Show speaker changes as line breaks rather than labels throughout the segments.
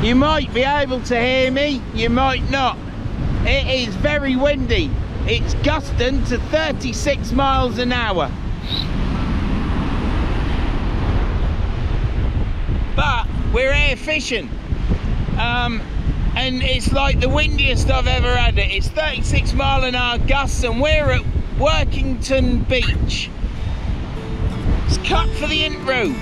You might be able to hear me, you might not. It is very windy. It's gusting to 36 miles an hour. But we're here fishing. And it's like the windiest I've ever had it. It's 36 mile an hour gusts and we're at Workington Beach. It's cut for the intro.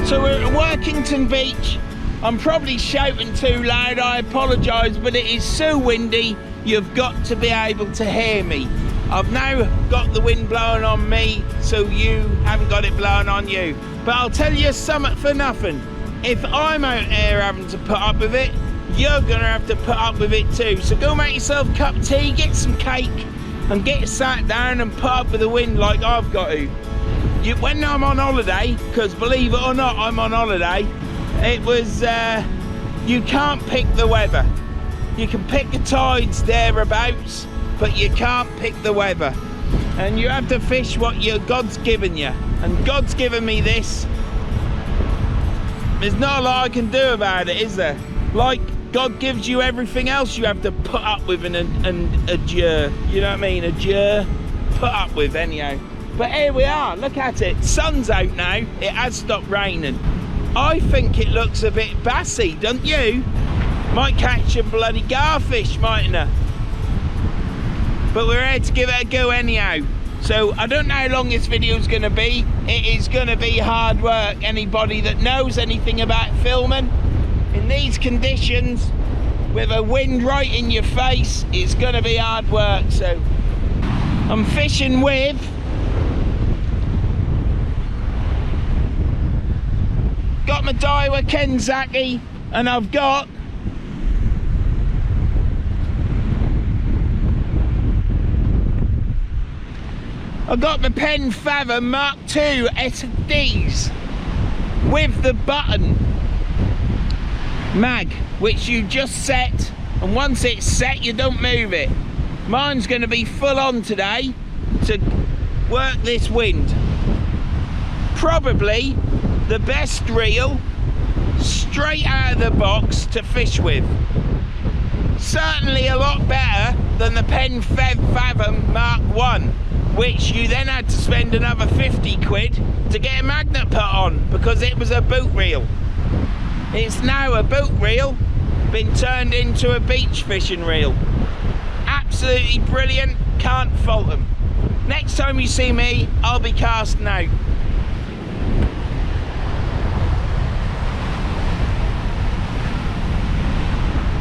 So we're at Workington Beach. I'm probably shouting too loud, I apologise, but it is so windy, you've got to be able to hear me. I've now got the wind blowing on me, so you haven't got it blowing on you. But I'll tell you something for nothing. If I'm out here having to put up with it, you're going to have to put up with it too. So go make yourself a cup of tea, get some cake, and get sat down and put up with the wind like I've got to. When I'm on holiday, because believe it or not, I'm on holiday, it was, you can't pick the weather. You can pick the tides thereabouts, but you can't pick the weather. And you have to fish what God's given you. And God's given me this. There's not a lot I can do about it, is there? Like God gives you everything else you have to put up with and endure. You know what I mean? Endure, put up with anyhow. But here we are, look at it. Sun's out now, it has stopped raining. I think it looks a bit bassy, don't you? Might catch a bloody garfish, mightn't I? But we're here to give it a go anyhow. So I don't know how long this video is going to be. It is going to be hard work. Anybody that knows anything about filming in these conditions with a wind right in your face, it's going to be hard work. So I'm fishing with got my Daiwa Kenzaki, and I've got my Pen Fathom Mark II SDs with the button mag, which you just set, and once it's set you don't move it. Mine's going to be full on today to work this wind. Probably the best reel straight out of the box to fish with. Certainly a lot better than the Pen Fathom Mark I, which you then had to spend another 50 quid to get a magnet put on because it was a boat reel. It's now a boat reel, been turned into a beach fishing reel. Absolutely brilliant, can't fault them. Next time you see me, I'll be casting out.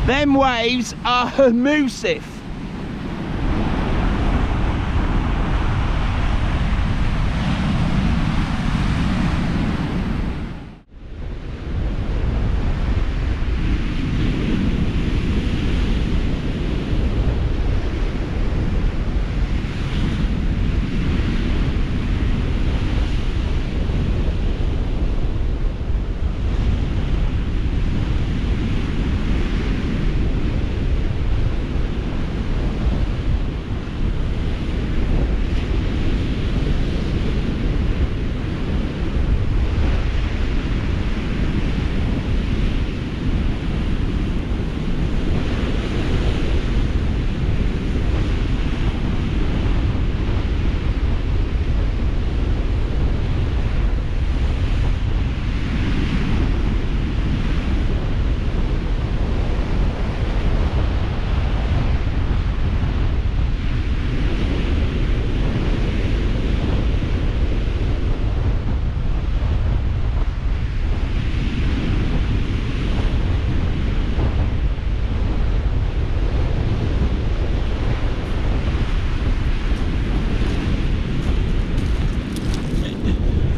Them waves are hummusive.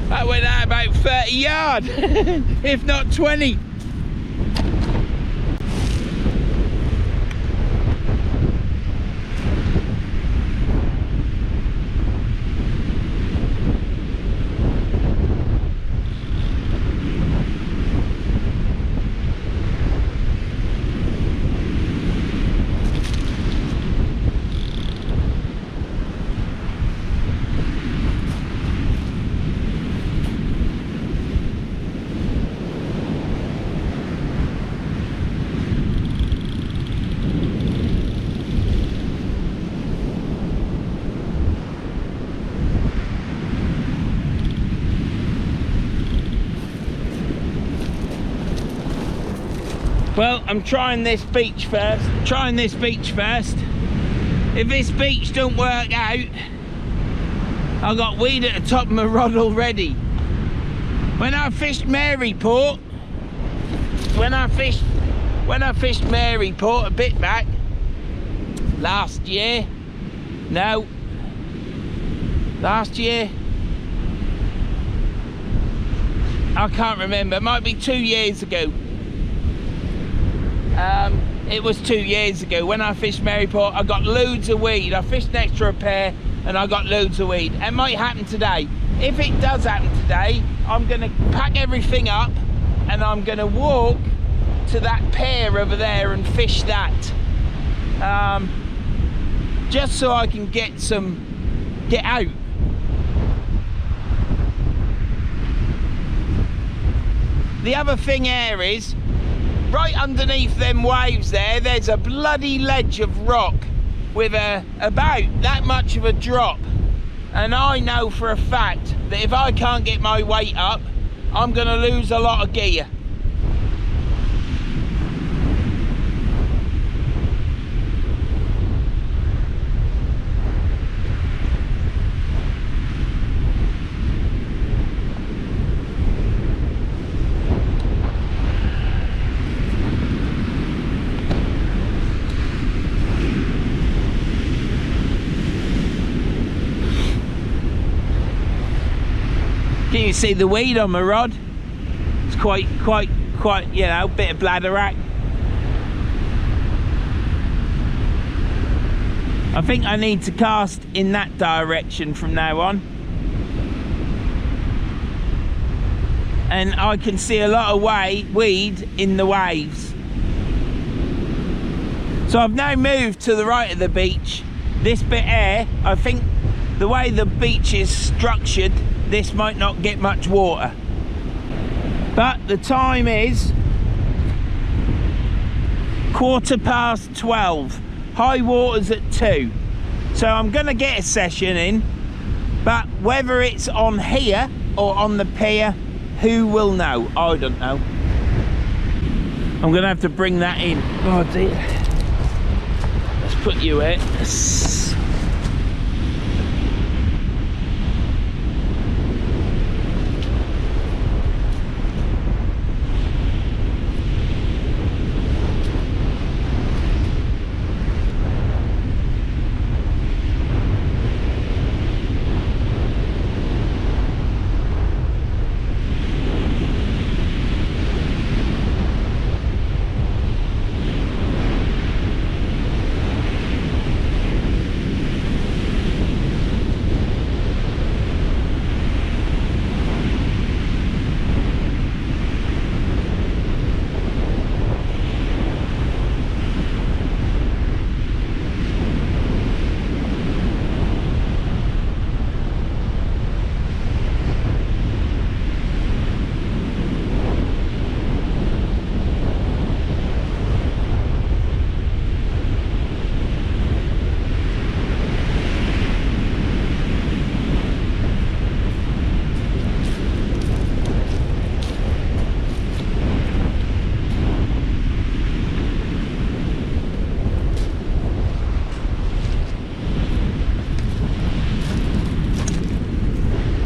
That went out about 30 yards, if not 20. Well, I'm trying this beach first. If this beach don't work out, I got weed at the top of my rod already. When I fished Maryport, Maryport a bit back last year. I can't remember. It might be 2 years ago. It was 2 years ago when I fished Maryport. I got loads of weed. I fished next to a pair and I got loads of weed. It might happen today. If it does happen today, I'm gonna pack everything up and I'm gonna walk to that pair over there and fish that. Just so I can get out. The other thing here is, right underneath them waves there's a bloody ledge of rock with about that much of a drop. And I know for a fact that if I can't get my weight up, I'm gonna lose a lot of gear. Can you see the weed on my rod? It's quite, you know, bit of bladderwrack. I think I need to cast in that direction from now on. And I can see a lot of weed in the waves. So I've now moved to the right of the beach. This bit here, I think the way the beach is structured, this might not get much water. But the time is 12:15. High water's at 2. So I'm gonna get a session in, but whether it's on here or on the pier, who will know? I don't know. I'm gonna have to bring that in. Oh dear. Let's put you here.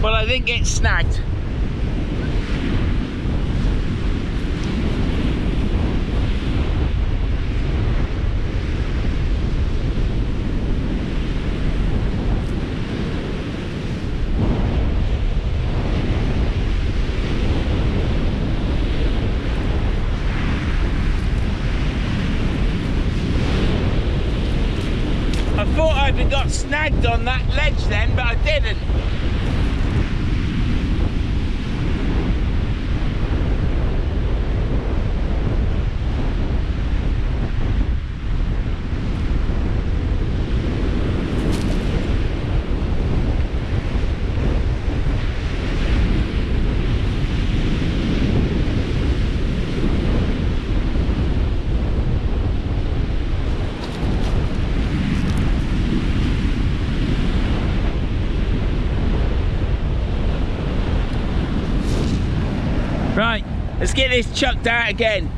Well, I didn't get snagged. I thought I'd have got snagged on that ledge then, but I didn't. Right, let's get this chucked out again.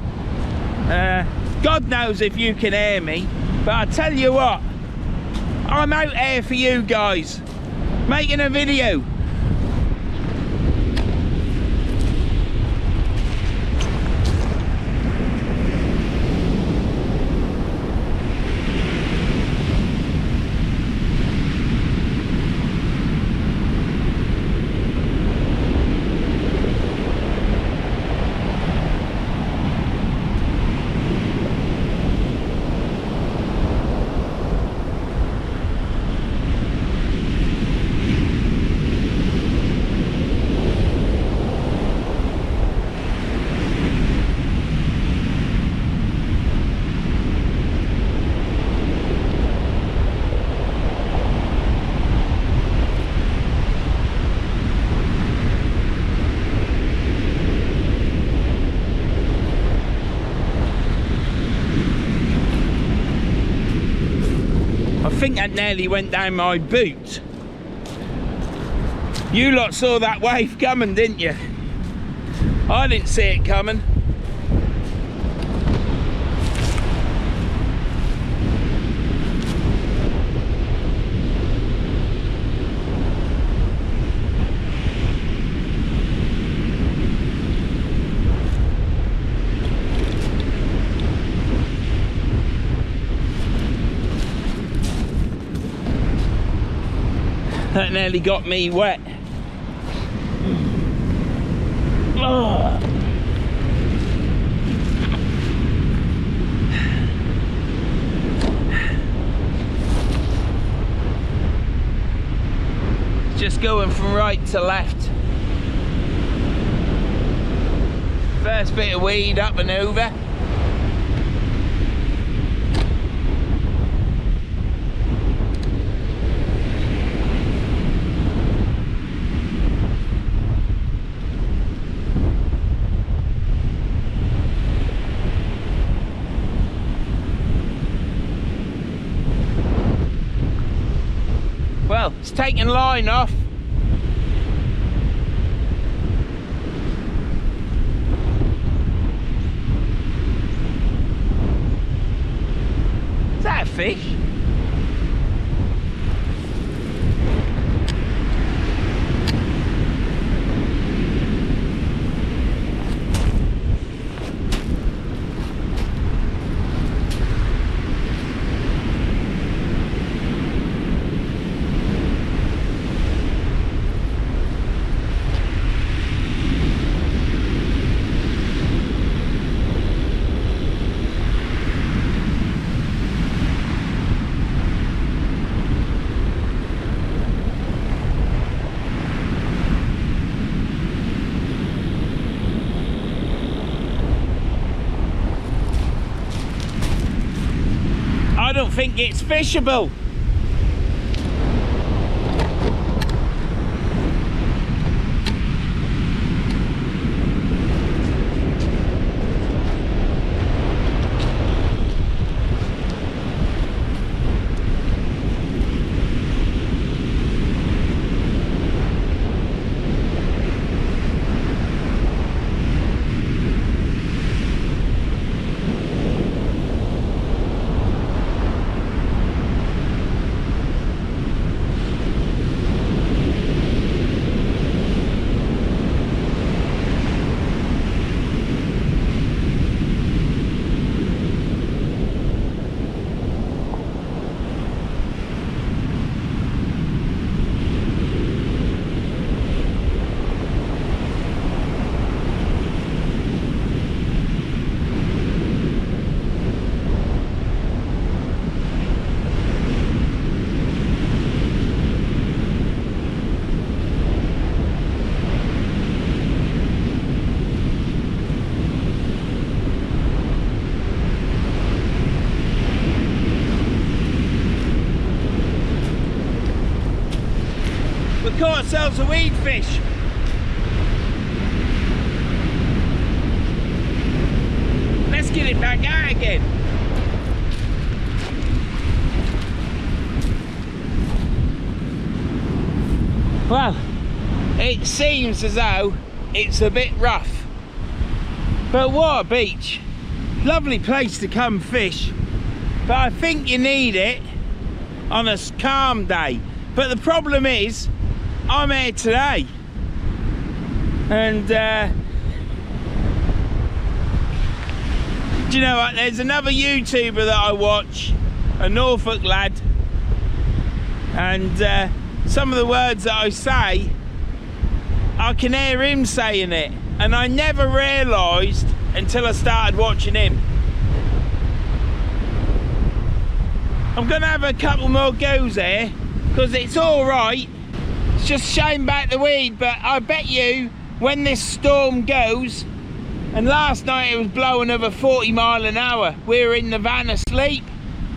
God knows if you can hear me, but I tell you what, I'm out here for you guys, making a video. I think that nearly went down my boot. You lot saw that wave coming, didn't you? I didn't see it coming. That nearly got me wet. Oh. Just going from right to left. First bit of weed up and over. Well, it's taking line off. Is that a fish? I don't think it's fishable. We caught ourselves a weed fish. Let's get it back out again. Well, it seems as though it's a bit rough, but what a beach. Lovely place to come fish, but I think you need it on a calm day. But the problem is, I'm here today, and do you know what? There's another YouTuber that I watch, a Norfolk lad, and some of the words that I say, I can hear him saying it, and I never realised until I started watching him. I'm gonna have a couple more goes here because it's all right. It's just shame back the weed, but I bet you when this storm goes, and last night it was blowing over 40 mile an hour, we were in the van asleep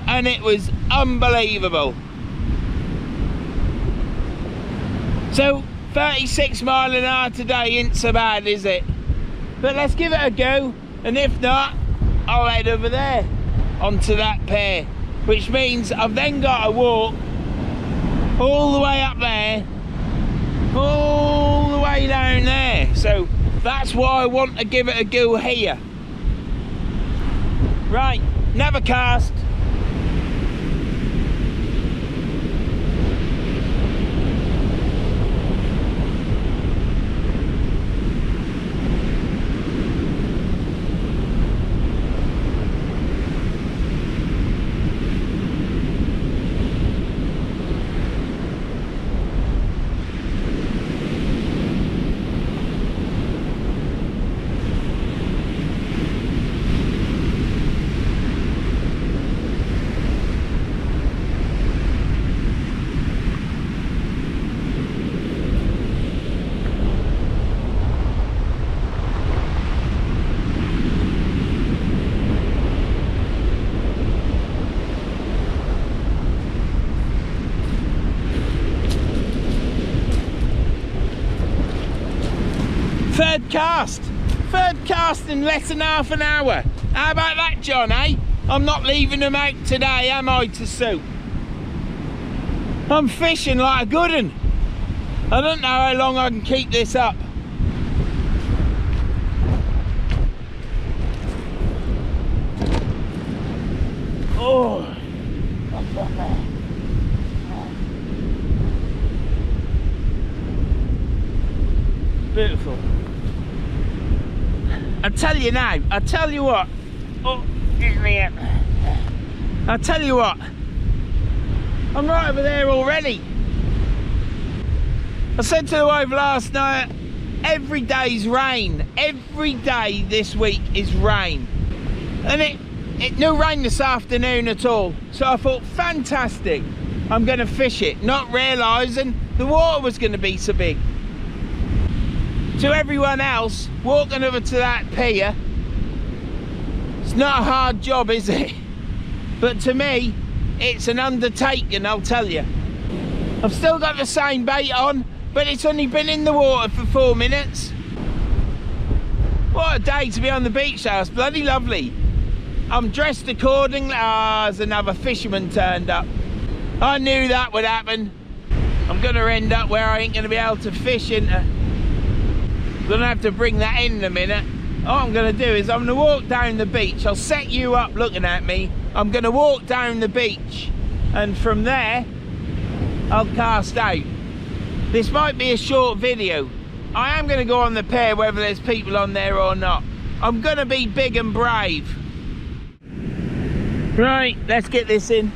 and it was unbelievable. So 36 mile an hour today ain't so bad, is it? But let's give it a go, and if not, I'll head over there onto that pier, which means I've then got to walk all the way up there, all the way down there. So that's why I want to give it a go here. Right, never cast. Third cast in less than half an hour. How about that, John, eh? I'm not leaving them out today, am I, to suit? I'm fishing like a good un. I don't know how long I can keep this up. Oh, that's up there. Beautiful. I tell you now, I tell you what. Oh, get me up. I tell you what. I'm right over there already. I said to the wife last night, every day's rain. Every day this week is rain. And it no rain this afternoon at all. So I thought, fantastic. I'm going to fish it, not realising the water was going to be so big. To everyone else, walking over to that pier, it's not a hard job, is it? But to me, it's an undertaking, I'll tell you. I've still got the same bait on, but it's only been in the water for 4 minutes. What a day to be on the beach house, bloody lovely. I'm dressed accordingly. Ah, there's another fisherman turned up. I knew that would happen. I'm gonna end up where I ain't gonna be able to fish into. I'm gonna have to bring that in a minute. All I'm gonna do is I'm gonna walk down the beach. I'll set you up looking at me. I'm gonna walk down the beach, and from there, I'll cast out. This might be a short video. I am gonna go on the pier whether there's people on there or not. I'm gonna be big and brave. Right, let's get this in.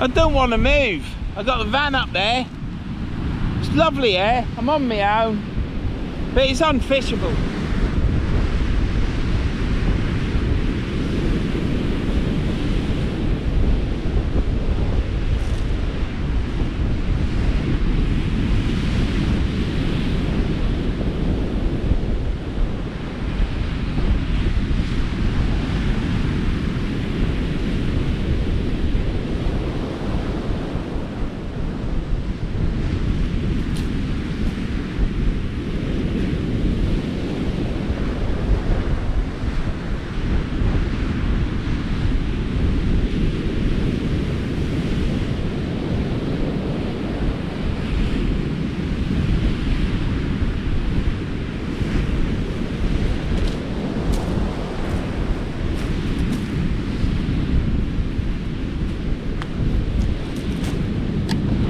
I don't want to move. I've got the van up there. It's lovely here. I'm on my own. But it's unfishable.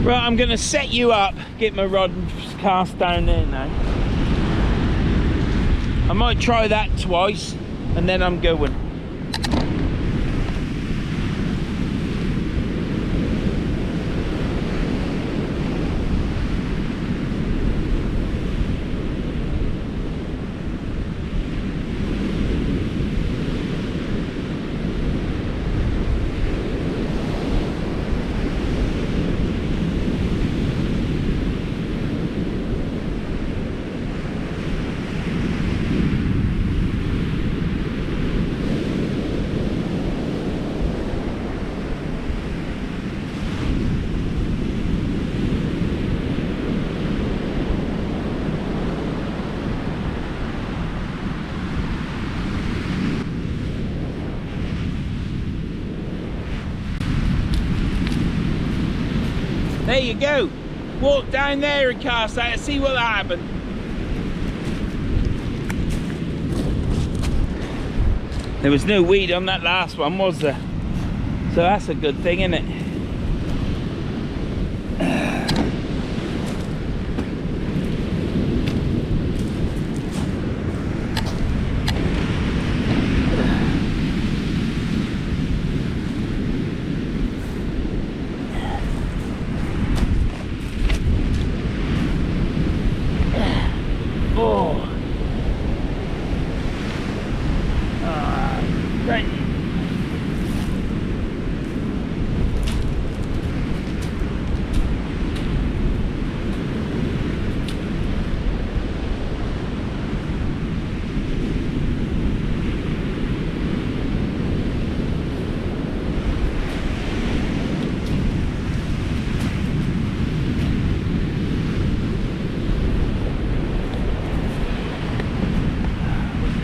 Right, I'm going to set you up, get my rod and cast down there now. I might try that twice and then I'm going. There you go. Walk down there and cast out and see what'll happen. There was no weed on that last one, was there? So that's a good thing, isn't it?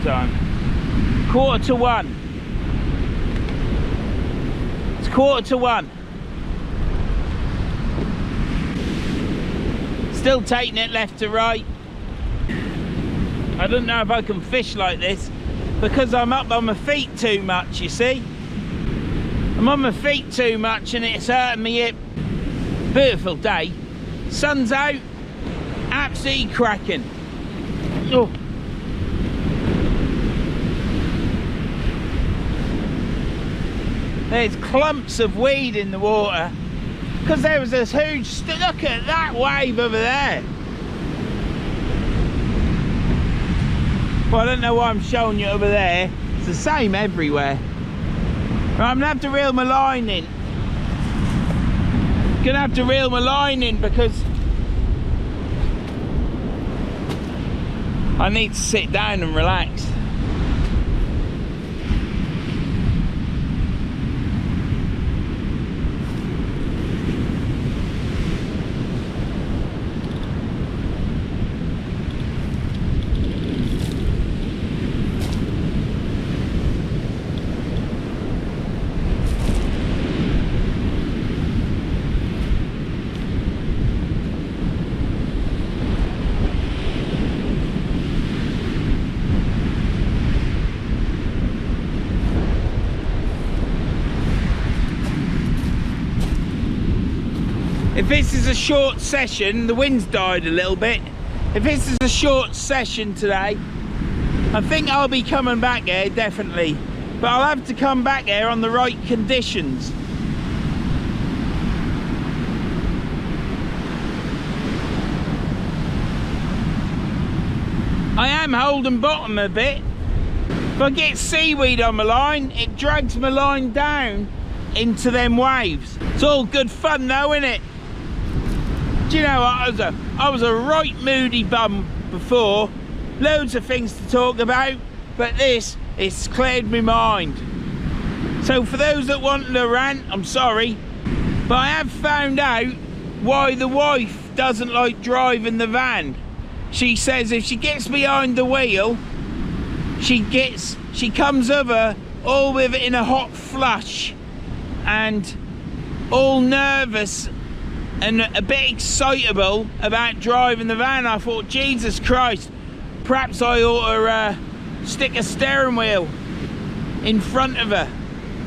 Time. 1:45. It's 1:45. Still taking it left to right. I don't know if I can fish like this because I'm up on my feet too much, you see. I'm on my feet too much and it's hurting me hip. Beautiful day. Sun's out. Absolutely cracking. Oh. There's clumps of weed in the water because there was this huge, look at that wave over there. Well, I don't know why I'm showing you over there. It's the same everywhere. Right, I'm gonna have to reel my line in. Gonna have to reel my line in because I need to sit down and relax. If this is a short session, the wind's died a little bit. If this is a short session today, I think I'll be coming back here, definitely. But I'll have to come back here on the right conditions. I am holding bottom a bit. If I get seaweed on my line, it drags my line down into them waves. It's all good fun though, isn't it? Do you know what? I was a right moody bum before. Loads of things to talk about, but this, it's cleared my mind. So for those that want to rant, I'm sorry, but I have found out why the wife doesn't like driving the van. She says if she gets behind the wheel, she comes over all with it in a hot flush and all nervous and a bit excitable about driving the van. I thought, Jesus Christ, perhaps I ought to stick a steering wheel in front of her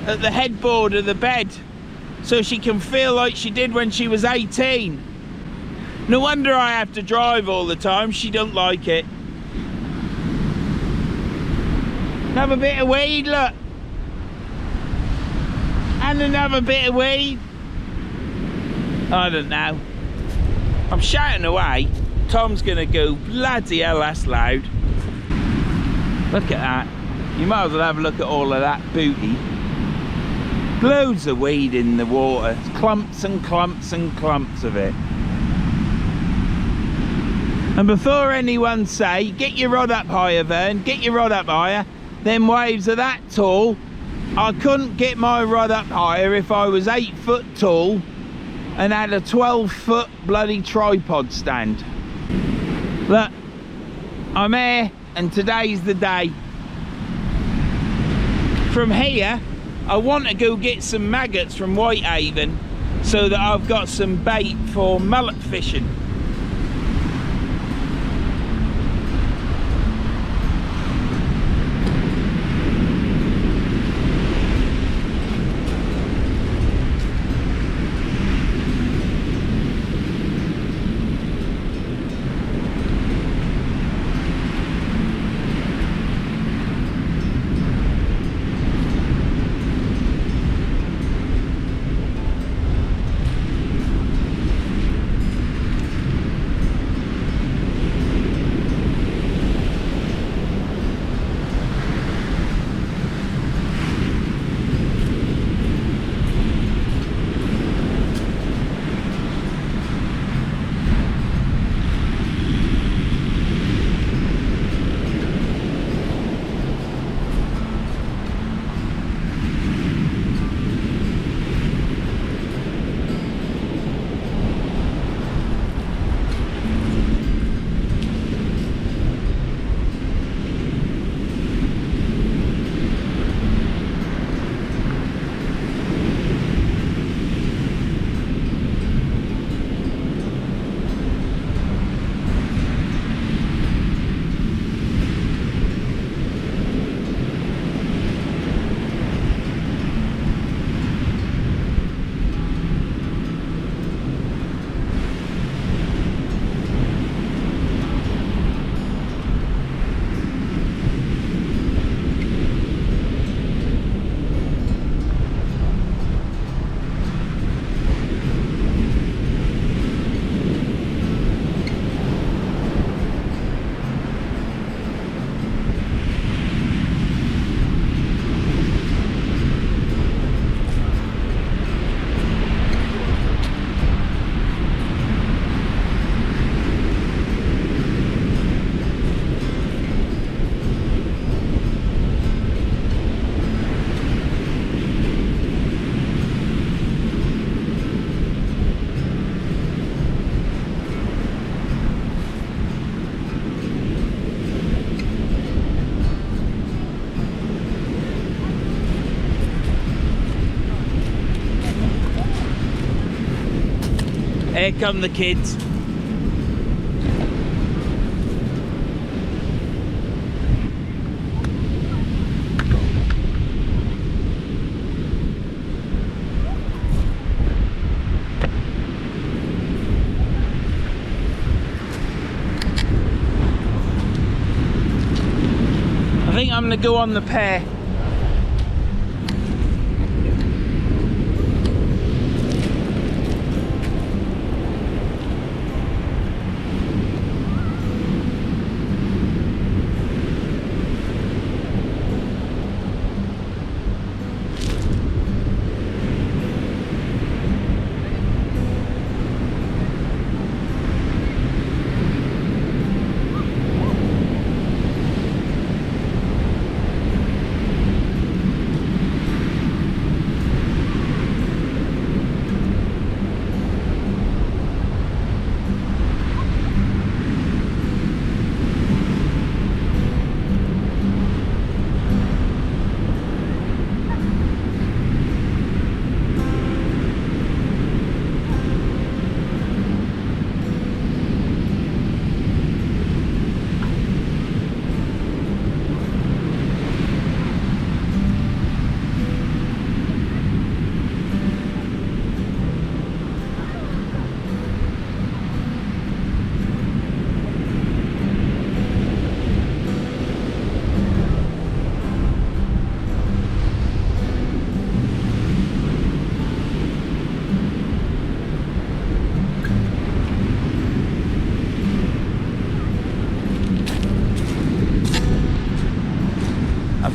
at the headboard of the bed so she can feel like she did when she was 18. No wonder I have to drive all the time. She don't like it. Another bit of weed, look. And another bit of weed. I don't know. I'm shouting away. Tom's gonna go, bloody hell, that's loud. Look at that. You might as well have a look at all of that booty. Loads of weed in the water. Clumps and clumps and clumps of it. And before anyone say, get your rod up higher, Vern, get your rod up higher. Them waves are that tall. I couldn't get my rod up higher if I was 8 foot tall and had a 12-foot bloody tripod stand. Look, I'm here and today's the day. From here, I want to go get some maggots from Whitehaven so that I've got some bait for mullet fishing. Here come the kids. I think I'm gonna go on the pair.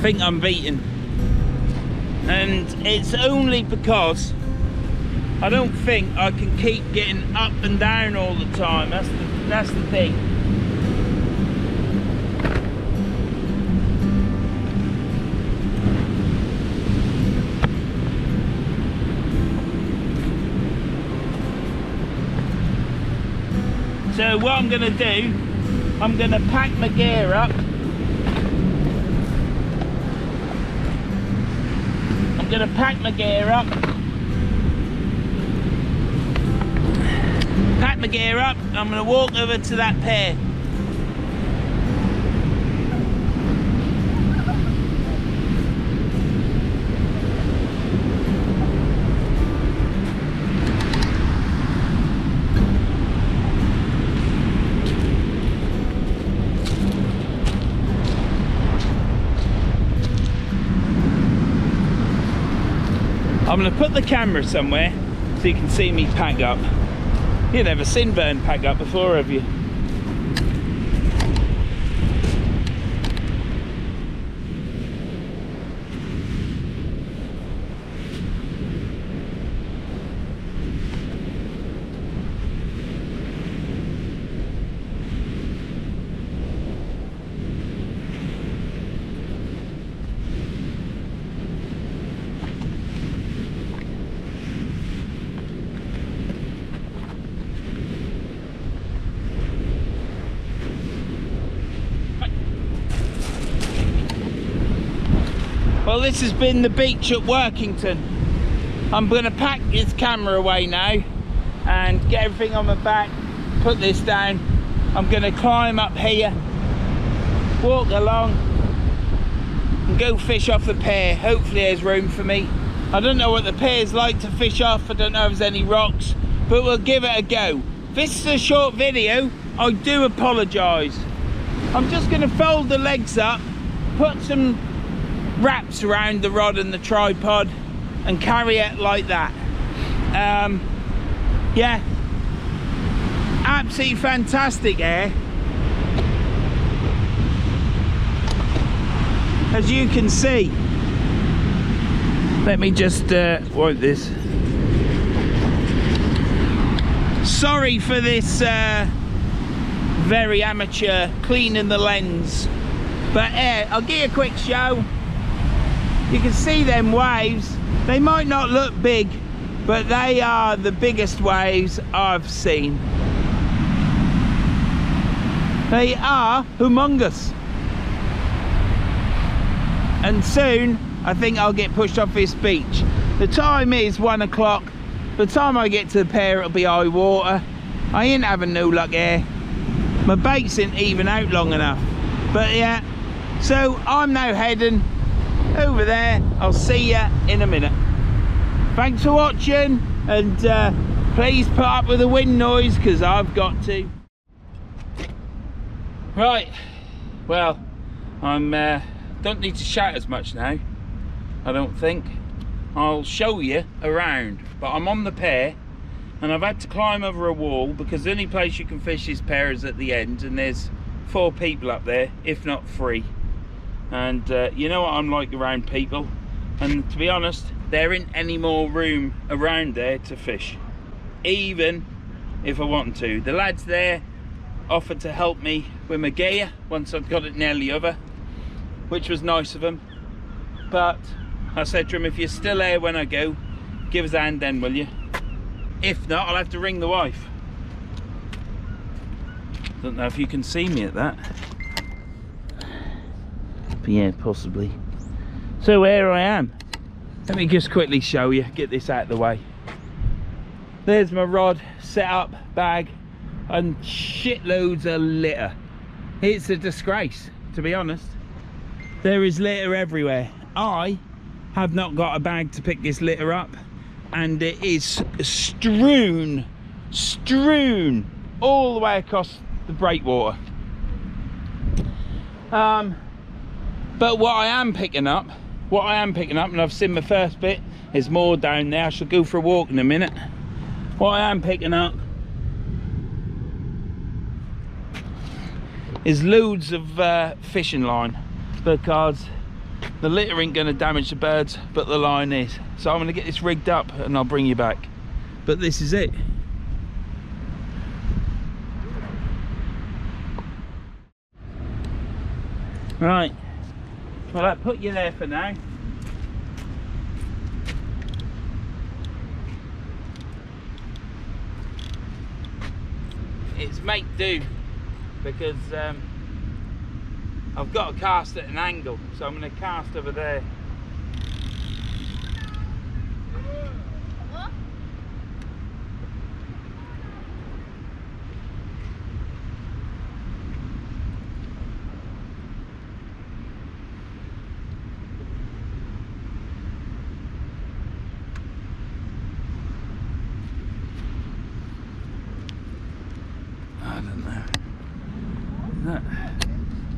think I'm beaten. And it's only because I don't think I can keep getting up and down all the time. That's the thing. So what I'm going to do, I'm going to pack my gear up. I'm going to pack my gear up. Pack my gear up. I'm going to walk over to that pair. I'm going to put the camera somewhere so you can see me pack up. You've never seen Vern pack up before, have you? Well, this has been the beach at Workington. I'm going to pack this camera away now and get everything on my back, put this down. I'm going to climb up here, walk along and go fish off the pier. Hopefully there's room for me. I don't know what the pier's like to fish off. I don't know if there's any rocks, but we'll give it a go. This is a short video. I do apologise. I'm just going to fold the legs up, put some wraps around the rod and the tripod and carry it like that. Yeah, absolutely fantastic air. As you can see, let me just wipe this. Sorry for this very amateur cleaning the lens, but I'll give you a quick show. You can see them waves. They might not look big, but they are the biggest waves I've seen. They are humongous. And soon, I think I'll get pushed off this beach. The time is 1 o'clock. By the time I get to the pier, it'll be high water. I ain't having no luck here. My bait's ain't even out long enough. But yeah, so I'm now heading over there. I'll see you in a minute. Thanks for watching, and please put up with the wind noise because I've got to. Right, well, I'm don't need to shout as much now, I don't think. I'll show you around, but I'm on the pier and I've had to climb over a wall because the only place you can fish this pier is at the end, and there's 4 people up there, if not 3. And you know what I'm like around people, and to be honest, there ain't any more room around there to fish, even if I want to. The lads there offered to help me with my gear once I'd got it nearly over, which was nice of them. But I said to him, if you're still there when I go, give us a hand then, will you? If not, I'll have to ring the wife. Don't know if you can see me at that. But yeah, possibly. So here I am. Let me just quickly show you, get this out of the way. There's my rod, set up, bag, and shitloads of litter. It's a disgrace, to be honest. There is litter everywhere. I have not got a bag to pick this litter up, and it is strewn all the way across the Breakwater. But what I am picking up, and I've seen my first bit, there's more down there. I shall go for a walk in a minute. What I am picking up is loads of fishing line, because The litter ain't going to damage the birds, but the line is. So I'm going to get this rigged up and I'll bring you back. But this is it. Right, well, I'll put you there for now. It's make do, because I've got to cast at an angle, so I'm going to cast over there. I don't know.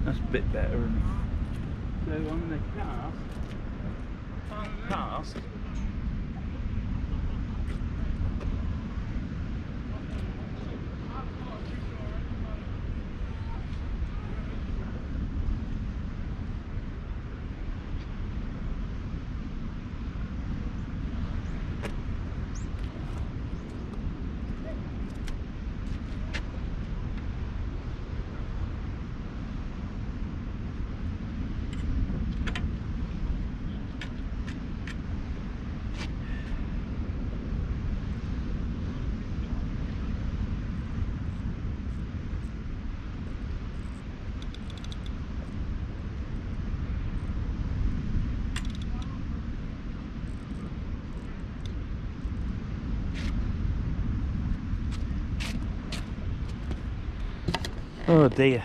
That's a bit better, isn't it? So I'm going to cast. Oh dear,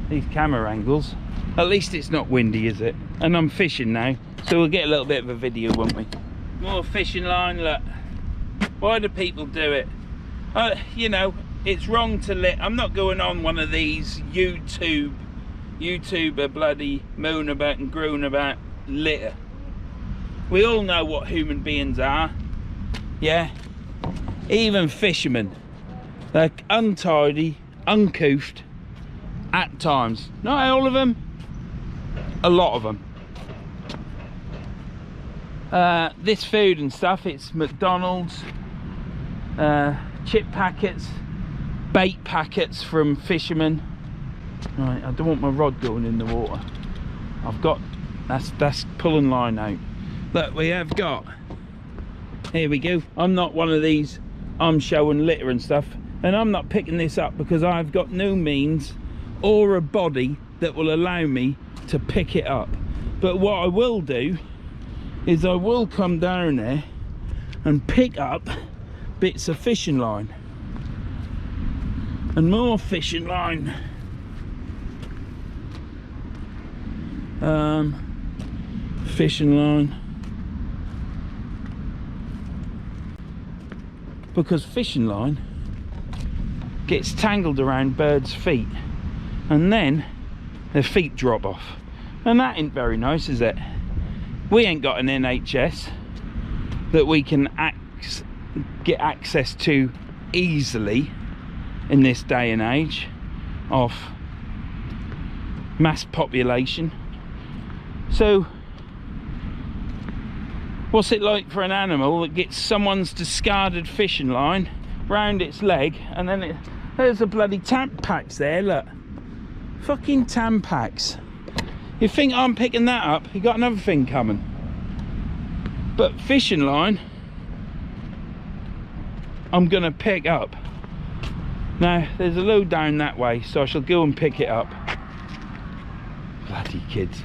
these camera angles. At least it's not windy, is it? And I'm fishing now, so we'll get a little bit of a video, won't we? More fishing line, look. Why do people do it? You know, it's wrong to let. I'm not going on one of these YouTuber bloody moan about and groan about litter. We all know what human beings are, yeah? Even fishermen, they're untidy, uncouth at times. Not all of them, a lot of them. This food and stuff, it's McDonald's, chip packets, bait packets from fishermen. Right, I don't want my rod going in the water. I've got, that's pulling line out. Look, we have got, here we go. I'm not one of these, I'm showing litter and stuff. And I'm not picking this up because I've got no means or a body that will allow me to pick it up. But what I will do is I will come down there and pick up bits of fishing line. And more fishing line. Fishing line. Because fishing line gets tangled around birds' feet and then their feet drop off, and that ain't very nice, is it? We ain't got an NHS that we can get access to easily in this day and age of mass population. So what's it like for an animal that gets someone's discarded fishing line round its leg, and then there's a bloody Tampax there, look. Fucking Tampax. You think I'm picking that up? You got another thing coming. But fishing line, I'm gonna pick up. Now, there's a load down that way, so I shall go and pick it up. Bloody kids.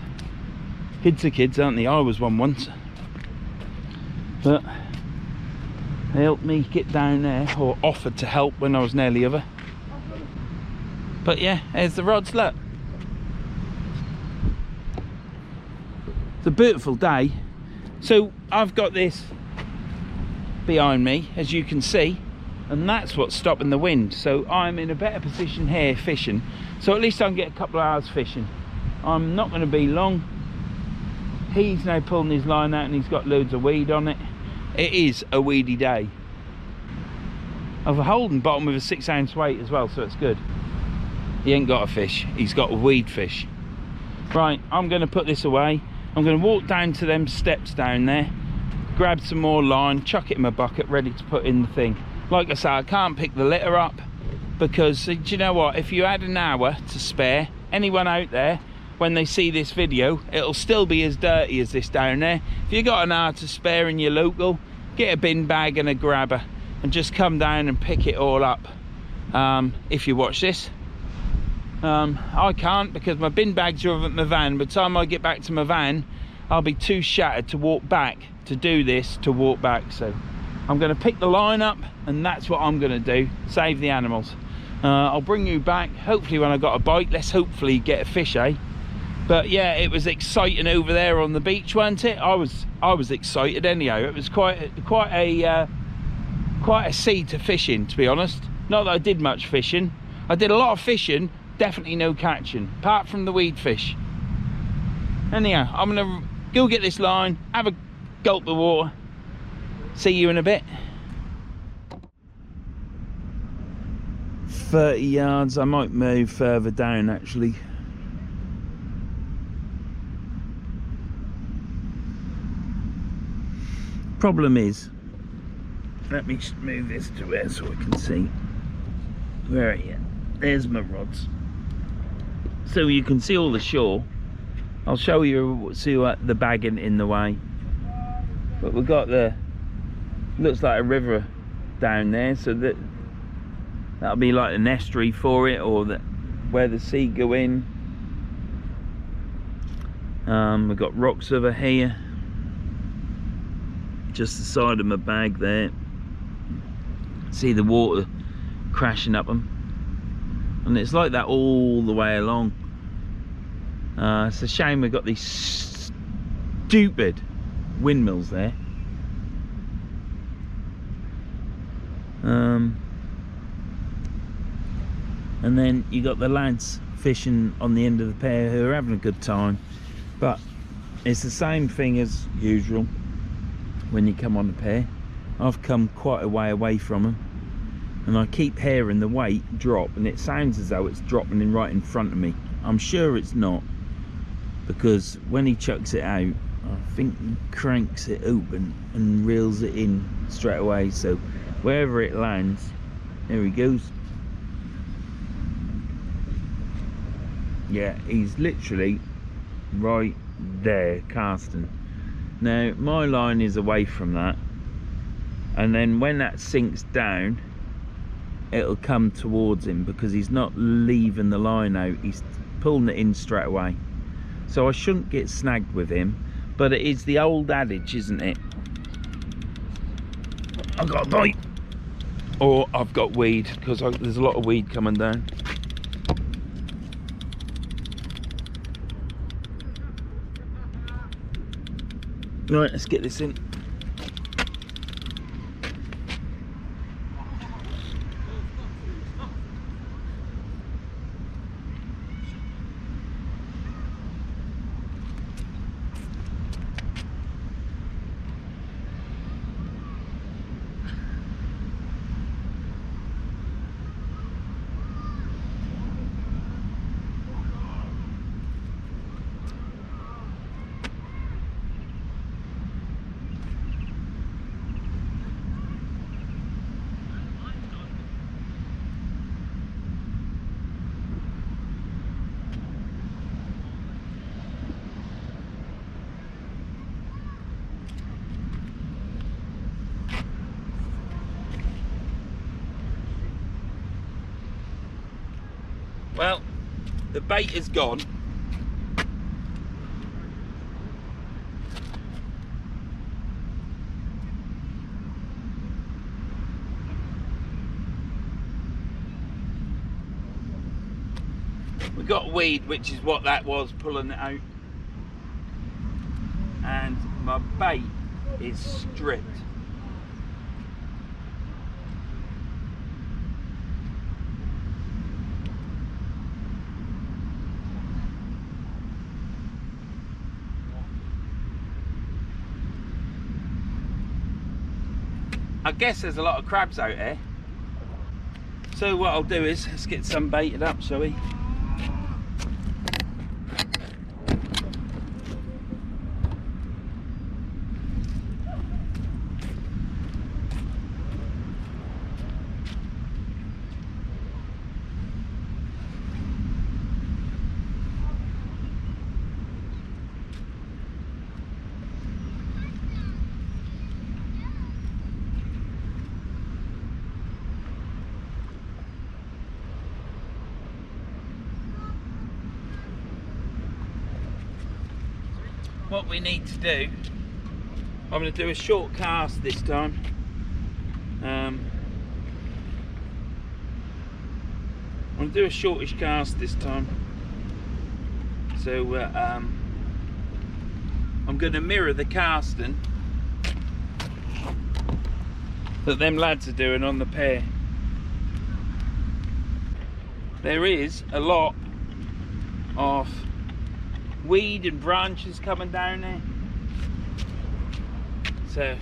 Kids are kids, aren't they? I was one once. But they helped me get down there, or offered to help when I was nearly over. But yeah, there's the rods, look. It's a beautiful day. So I've got this behind me, as you can see, and that's what's stopping the wind. So I'm in a better position here fishing. So at least I can get a couple of hours fishing. I'm not going to be long. He's now pulling his line out and he's got loads of weed on it. It is a weedy day. I've a holding bottom with a 6 ounce weight as well, so it's good. He ain't got a fish, he's got a weed fish. Right, I'm going to put this away. I'm going to walk down to them steps down there, grab some more line, chuck it in my bucket, ready to put in the thing. Like I say, I can't pick the litter up because, do you know what, if you had an hour to spare, anyone out there, when they see this video, it'll still be as dirty as this down there. If you got an hour to spare in your local, get a bin bag and a grabber and just come down and pick it all up. If you watch this, I can't because my bin bags are at my van. By the time I get back to my van, I'll be too shattered to walk back, to do this, to walk back. So I'm going to pick the line up, and that's what I'm going to do, save the animals. I'll bring you back hopefully when I got a bite. Let's hopefully get a fish, eh? But yeah, it was exciting over there on the beach, wasn't it? I was excited anyhow. It was quite a sea to fish in, to be honest. Not that I did much fishing. I did a lot of fishing, definitely no catching, apart from the weed fish. Anyhow, I'm gonna go get this line, have a gulp of water. See you in a bit. 30 yards, I might move further down actually. Problem is, let me just move this to where so I can see. Where are you? There's my rods. So you can see all the shore. I'll show you, see the bagging in the way. But we've got looks like a river down there, so that'll be like an estuary for it, or where the sea go in. We've got rocks over here. Just the side of my bag there. See the water crashing up them, and it's like that all the way along. It's a shame we've got these stupid windmills there. And then you got the lads fishing on the end of the pier who are having a good time, but it's the same thing as usual. When you come on the pier, I've come quite a way away from them, and I keep hearing the weight drop, and it sounds as though it's dropping right in front of me. I'm sure it's not, because when he chucks it out, I think he cranks it open and reels it in straight away. So wherever it lands, there he goes. Yeah, he's literally right there casting. Now my line is away from that, and then when that sinks down, it'll come towards him because he's not leaving the line out, he's pulling it in straight away. So I shouldn't get snagged with him, but it is the old adage, isn't it? I've got a bite, or I've got weed, because there's a lot of weed coming down. Right, let's get this in. Well, the bait is gone. We got weed, which is what that was, pulling it out. And my bait is stripped. I guess there's a lot of crabs out here. So what I'll do is, let's get some baited up, shall we? what we need to do, I'm going to do a short cast this time. I'm going to do a shortish cast this time. So I'm going to mirror the casting that them lads are doing on the pier. There is a lot of weed and branches coming down there. So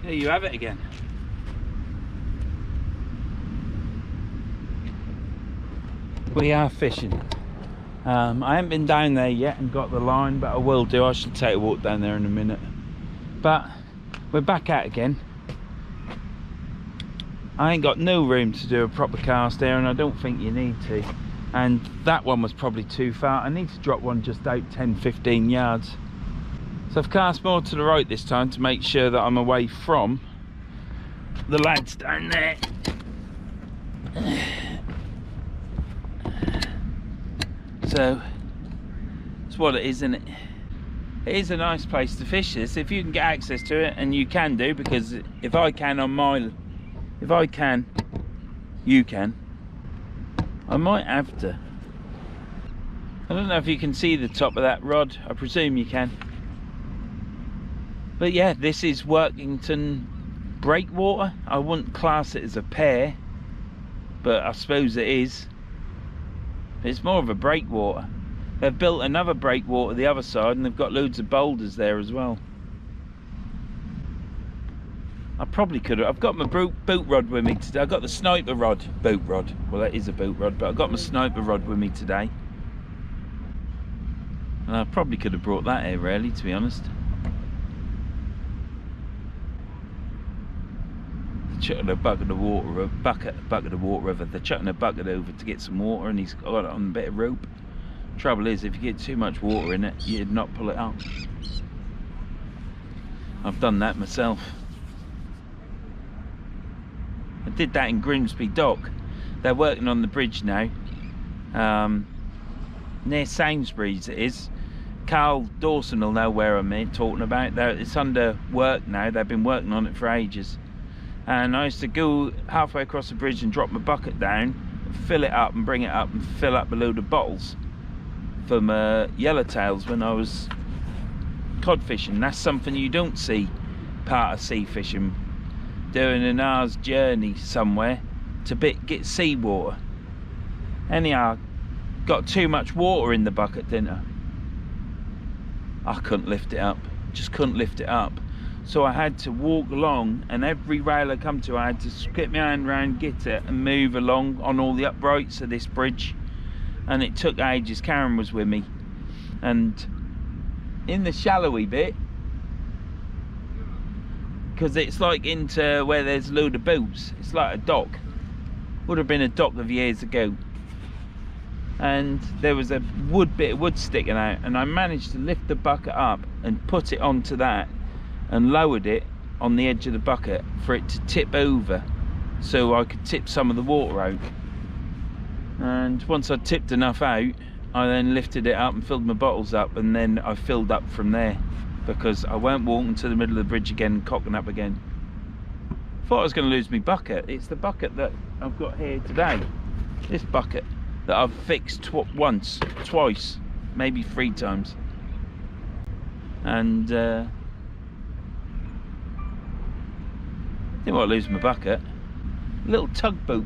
there you have it again. We are fishing. I haven't been down there yet and got the line, but I will do. I should take a walk down there in a minute. But we're back out again. I ain't got no room to do a proper cast there, and I don't think you need to. And that one was probably too far. I need to drop one just out 10-15 yards. So I've cast more to the right this time to make sure that I'm away from the lads down there. So it's what it is, isn't it? It is a nice place to fish this if you can get access to it, and you can do, because if I can on my, if I can, you can. I might have to. I don't know if you can see the top of that rod. I presume you can. But yeah, this is Workington Breakwater. I wouldn't class it as a pair, but I suppose it is. It's more of a breakwater. They've built another breakwater the other side, and they've got loads of boulders there as well. I probably could have. I've got my boat rod with me today. I've got the sniper rod, boat rod. Well, that is a boat rod, but I've got my sniper rod with me today. And I probably could have brought that here, really, to be honest. Chucking a bucket of water, bucket of water over. They're chucking a bucket over to get some water, and he's got it on a bit of rope. Trouble is, if you get too much water in it, you'd not pull it up. I've done that myself. I did that in Grimsby Dock. They're working on the bridge now, near Sainsbury's it is. Carl Dawson will know where I'm talking about. It's under work now. They've been working on it for ages. And I used to go halfway across the bridge and drop my bucket down, fill it up and bring it up and fill up a load of bottles for my yellowtails when I was cod fishing. That's something you don't see part of sea fishing, doing an hour's journey somewhere to get seawater. Anyhow, got too much water in the bucket, didn't I couldn't lift it up, just couldn't lift it up. So I had to walk along, and every rail I come to, I had to get my hand round, get it, and move along on all the uprights of this bridge. And it took ages. Karen was with me. And in the shallowy bit, because it's like into where there's a load of boats, it's like a dock. Would have been a dock of years ago. And there was a bit of wood sticking out, and I managed to lift the bucket up and put it onto that, and lowered it on the edge of the bucket for it to tip over, so I could tip some of the water out. And once I tipped enough out, I then lifted it up and filled my bottles up, and then I filled up from there, because I weren't walking to the middle of the bridge again and cocking up again. Thought I was going to lose my bucket. It's the bucket that I've got here today. This bucket that I've fixed once, twice, maybe 3 times. And didn't want to lose my bucket. Little tugboat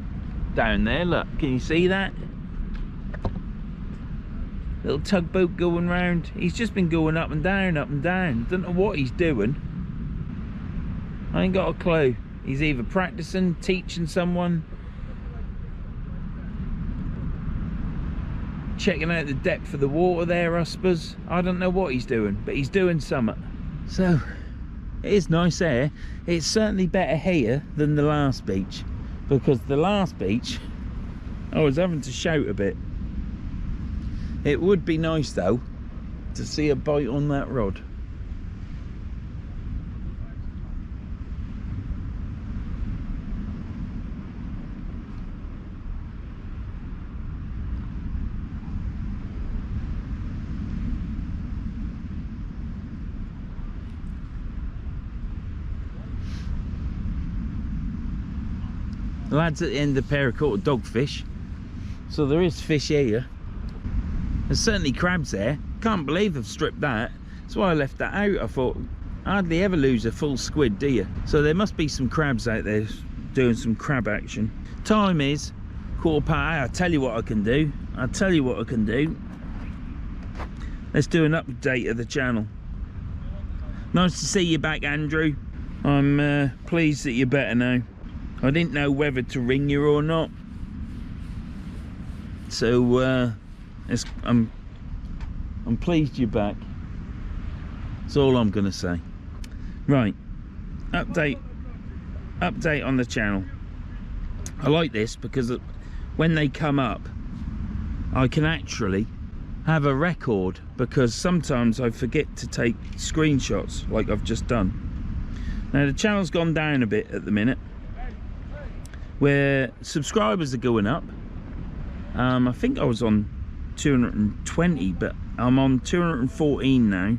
down there, look, can you see that? Little tugboat going round. He's just been going up and down, up and down. Don't know what he's doing. I ain't got a clue. He's either practicing, teaching someone, checking out the depth of the water there, I suppose. I don't know what he's doing, but he's doing something. So, it is nice air. It's certainly better here than the last beach, because the last beach, I was having to shout a bit. It would be nice though to see a bite on that rod. The lads at the end of the pair are caught dogfish, so there is fish here. There's certainly crabs there. Can't believe they've stripped that. That's why I left that out. I thought, hardly ever lose a full squid, do you? So there must be some crabs out there doing some crab action. Time is 8:15. I'll tell you what I can do. I'll tell you what I can do. Let's do an update of the channel. Nice to see you back, Andrew. I'm pleased that you're better now. I didn't know whether to ring you or not. So I'm pleased you're back. That's all I'm gonna say. Right, update on the channel. I like this because when they come up, I can actually have a record, because sometimes I forget to take screenshots like I've just done. Now the channel's gone down a bit at the minute, where subscribers are going up. I think I was on 220, but I'm on 214 now,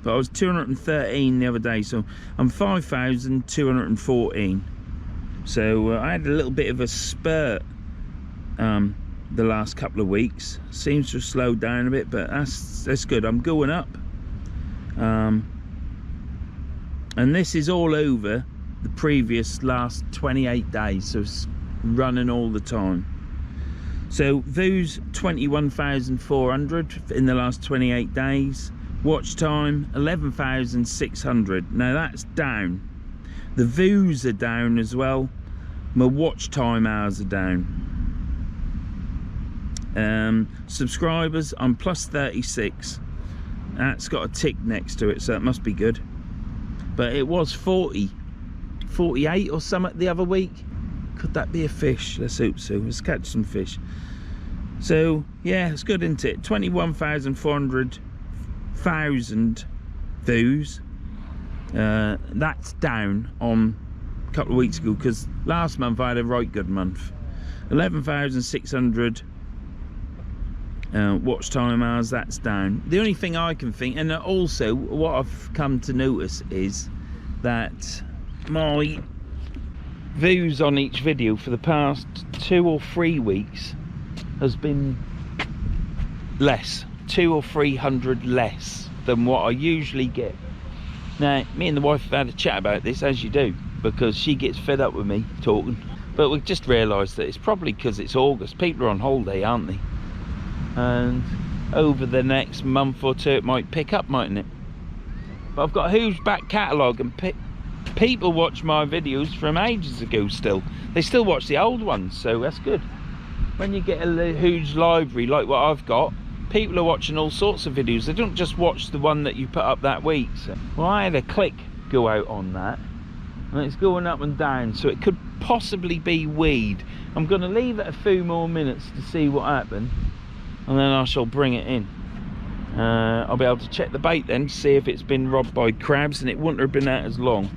but I was 213 the other day, so I'm 5,214. So I had a little bit of a spurt the last couple of weeks. Seems to have slowed down a bit, but that's good. I'm going up, and this is all over the previous last 28 days, so it's running all the time. So views 21,400 in the last 28 days. Watch time 11,600. Now that's down. The views are down as well. My watch time hours are down. Subscribers, I'm plus 36. That's got a tick next to it, so it must be good. But it was 48 or something the other week. Could that be a fish? Let's hope so. Let's catch some fish. So yeah, it's good, isn't it? 21,400,000 views. That's down on a couple of weeks ago, because last month I had a right good month. 11,600 watch time hours. That's down. The only thing I can think, and also what I've come to notice, is that my views on each video for the past 2 or 3 weeks has been less, 200 or 300 less than what I usually get. Now me and the wife have had a chat about this, as you do, because she gets fed up with me talking, but we've just realised that it's probably because it's August. People are on holiday, aren't they? And over the next month or two it might pick up, mightn't it? But I've got a huge back catalogue, and people watch my videos from ages ago still. They still watch the old ones, so that's good. When you get a huge library like what I've got, people are watching all sorts of videos. They don't just watch the one that you put up that week. So, well, I had a click go out on that, and it's going up and down, so it could possibly be weed. I'm going to leave it a few more minutes to see what happens, and then I shall bring it in. I'll be able to check the bait then to see if it's been robbed by crabs, and it wouldn't have been out as long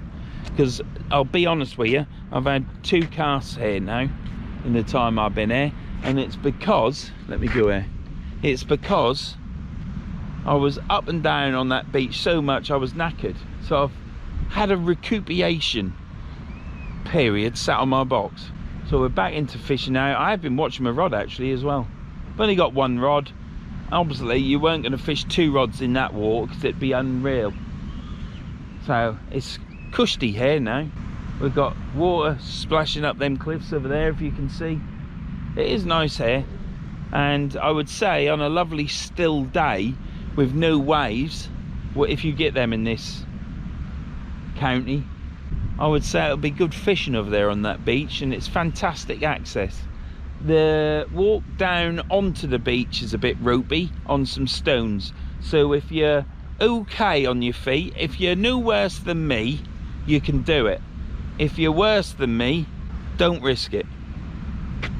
because I'll be honest with you, I've had 2 casts here now in the time I've been here, and it's because, let me go here, it's because I was up and down on that beach so much I was knackered, so I've had a recuperation period sat on my box. So we're back into fishing now. I have been watching my rod actually as well. I've only got 1 rod. Obviously you weren't going to fish 2 rods in that water because it'd be unreal. So it's cushy here now. We've got water splashing up them cliffs over there, if you can see. It is nice here, and I would say on a lovely still day with no waves, well, if you get them in this county, I would say it'll be good fishing over there on that beach, and it's fantastic access. The walk down onto the beach is a bit ropey on some stones, so if you're okay on your feet, if you're no worse than me, you can do it. If you're worse than me, don't risk it.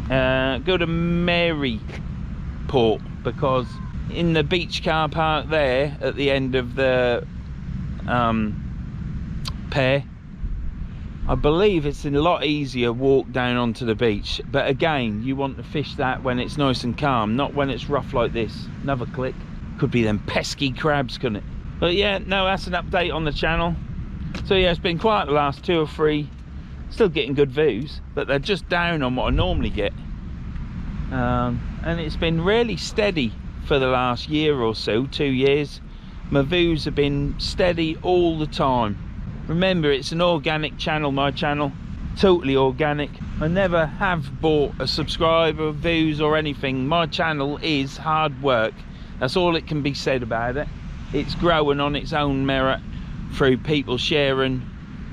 Go to Maryport, because in the beach car park there at the end of the pier, I believe it's a lot easier walk down onto the beach, but again you want to fish that when it's nice and calm, not when it's rough like this. Another click, could be them pesky crabs, couldn't it? But yeah, no, that's an update on the channel. So yeah, it's been quiet the last 2 or 3, still getting good views, but they're just down on what I normally get. And it's been really steady for the last year or so, 2 years. My views have been steady all the time. Remember, it's an organic channel, my channel, totally organic. I never have bought a subscriber, views or anything. My channel is hard work. That's all it can be said about it. It's growing on its own merit through people sharing,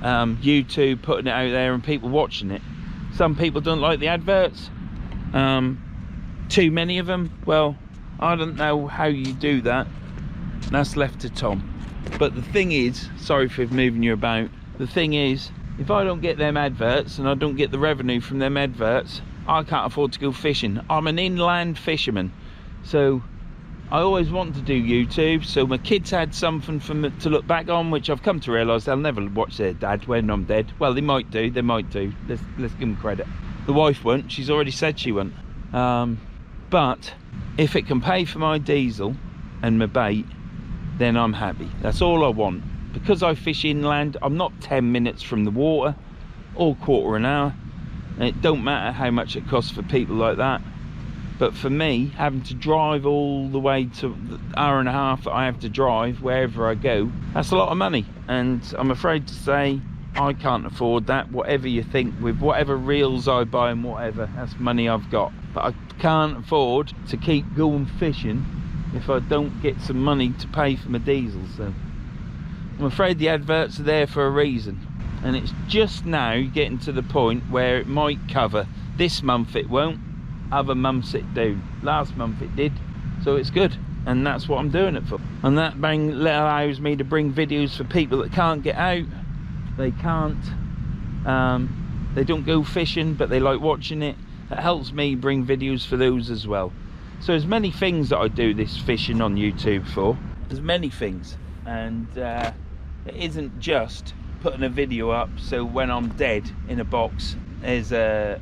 YouTube putting it out there and people watching it. Some people don't like the adverts, too many of them. Well, I don't know how you do that, that's left to Tom. But the thing is, sorry for moving you about, the thing is, if I don't get them adverts and I don't get the revenue from them adverts, I can't afford to go fishing. I'm an inland fisherman, so I always wanted to do YouTube, so my kids had something for me to look back on, which I've come to realise they'll never watch their dad when I'm dead. Well, they might do, let's give them credit. The wife won't, she's already said she won't. But if it can pay for my diesel and my bait, then I'm happy. That's all I want. Because I fish inland, I'm not 10 minutes from the water or quarter an hour, and it don't matter how much it costs for people like that. But for me, having to drive all the way to the hour and a half that I have to drive wherever I go, that's a lot of money, and I'm afraid to say I can't afford that. Whatever you think, with whatever reels I buy and whatever, that's money I've got. But I can't afford to keep going fishing if I don't get some money to pay for my diesel. So I'm afraid the adverts are there for a reason, and it's just now getting to the point where it might cover. This month it won't, other months it do. Last month it did, so it's good, and that's what I'm doing it for. And that allows me to bring videos for people that can't get out. They can't, they don't go fishing, but they like watching it. It helps me bring videos for those as well. So there's many things that I do this fishing on YouTube for. There's many things, and it isn't just putting a video up so when I'm dead in a box, my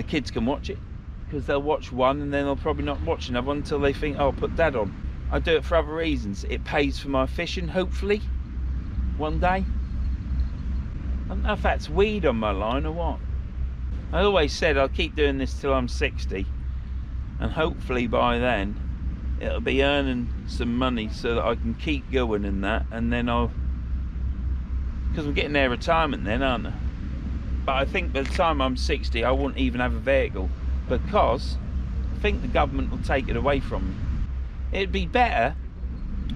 kids can watch it, because they'll watch one and then they'll probably not watch another one until they think, oh, I'll put Dad on. I do it for other reasons. It pays for my fishing, hopefully, one day. I don't know if that's weed on my line or what. I always said I'll keep doing this till I'm 60, and hopefully by then it'll be earning some money so that I can keep going in that, and then because I'm getting their retirement then, aren't I? But I think by the time I'm 60 I won't even have a vehicle, because I think the government will take it away from me. It'd be better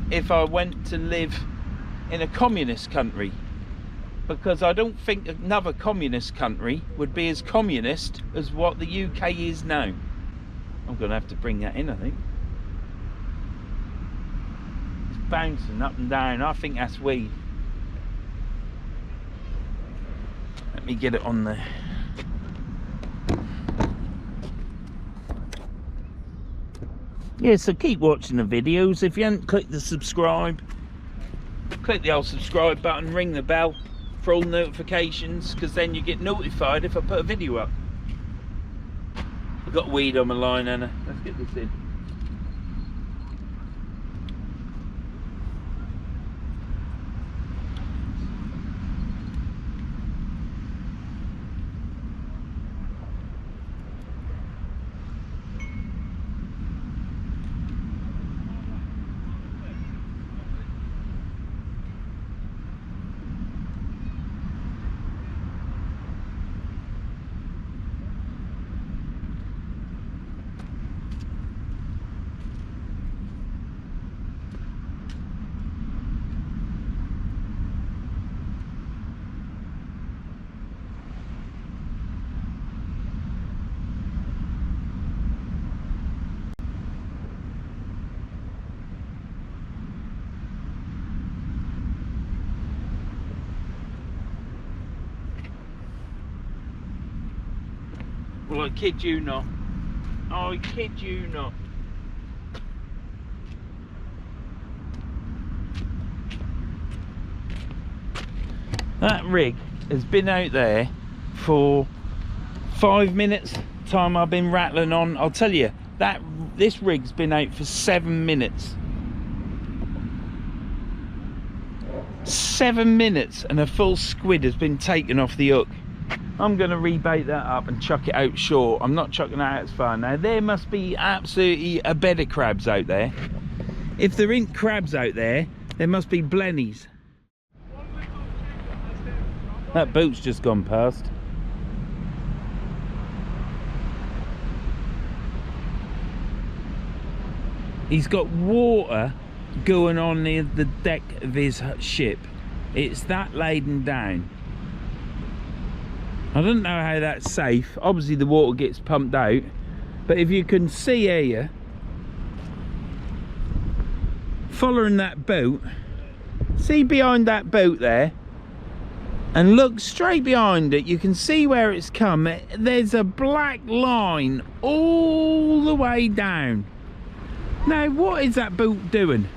if I went to live in a communist country, because I don't think another communist country would be as communist as what the UK is now. I'm going to have to bring that in, I think. It's bouncing up and down. I think that's weed. Let me get it on there. Yeah, so keep watching the videos. If you haven't clicked the subscribe, click the old subscribe button, ring the bell, for all notifications, because then you get notified if I put a video up. I've got weed on my line, Anna. Let's get this in. Well, I kid you not. I kid you not. That rig has been out there for 5 minutes. Time I've been rattling on. I'll tell you, this rig's been out for 7 minutes. 7 minutes and a full squid has been taken off the hook. I'm going to rebait that up and chuck it out short. I'm not chucking it out as far. Now, there must be absolutely a bed of crabs out there. If there ain't crabs out there, there must be blennies. That boat's just gone past. He's got water going on near the deck of his ship. It's that laden down. I don't know how that's safe. Obviously the water gets pumped out, but if you can see here, following that boat, see behind that boat there, and look straight behind it, you can see where it's come. There's a black line all the way down. Now, what is that boat doing?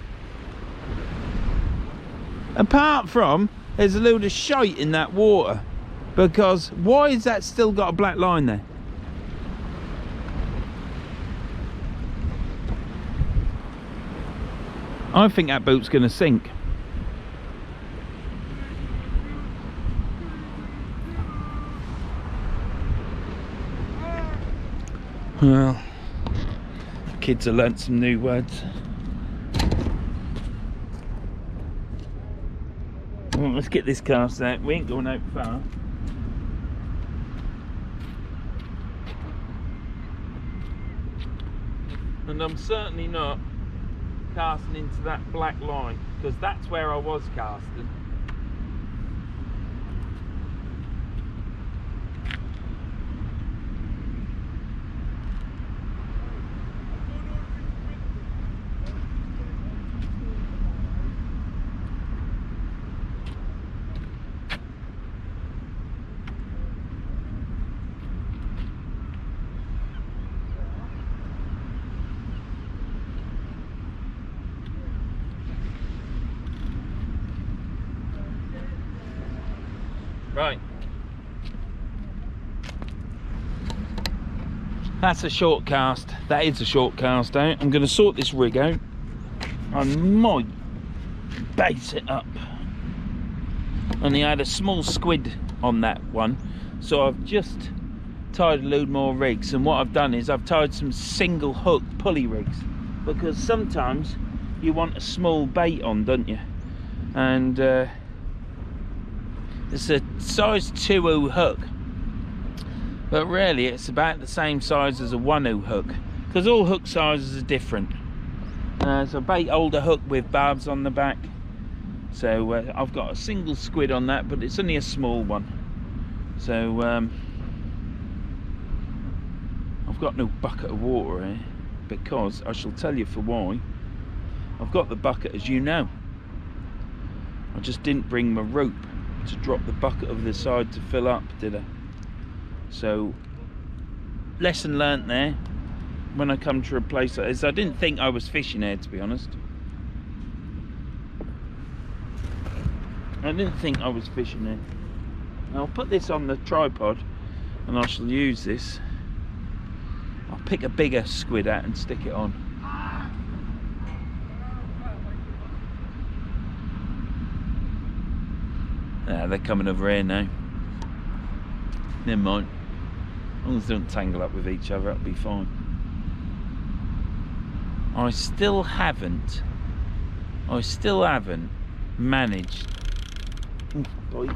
Apart from, there's a load of shite in that water. Because why is that still got a black line there? I think that boat's going to sink. Well, kids have learnt some new words. Well, let's get this cast out. We ain't going out far. And I'm certainly not casting into that black line, because that's where I was casting. Right, that's a short cast. That is a short cast out. I'm going to sort this rig out. I might base it up. Only I had a small squid on that one, so I've just tied a load more rigs, and what I've done is I've tied some single hook pulley rigs, because sometimes you want a small bait on, don't you? And it's a size 2.0 hook, but really it's about the same size as a 1.0 hook, because all hook sizes are different. So bait older hook with barbs on the back. So I've got a single squid on that, but it's only a small one. So I've got no bucket of water here, because I shall tell you for why. I've got the bucket, as you know. I just didn't bring my rope to drop the bucket over the side to fill up, did I? So lesson learnt there. When I come to a place like this, I didn't think I was fishing here, to be honest. I didn't think I was fishing there. I'll put this on the tripod and I shall use this. I'll pick a bigger squid out and stick it on. Ah, they're coming over here now. Never mind. As long as they don't tangle up with each other, that'll be fine. I still haven't managed. Bite.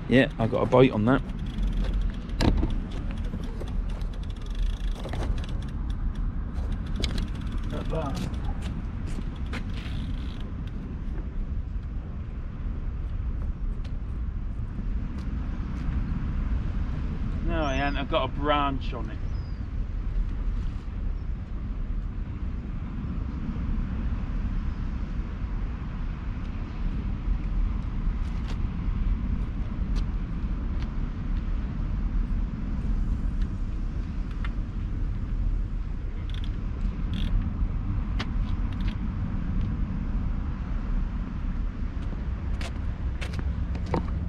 Yeah, I got a bite on that. Not bad. No, I ain't. I've got a branch on it.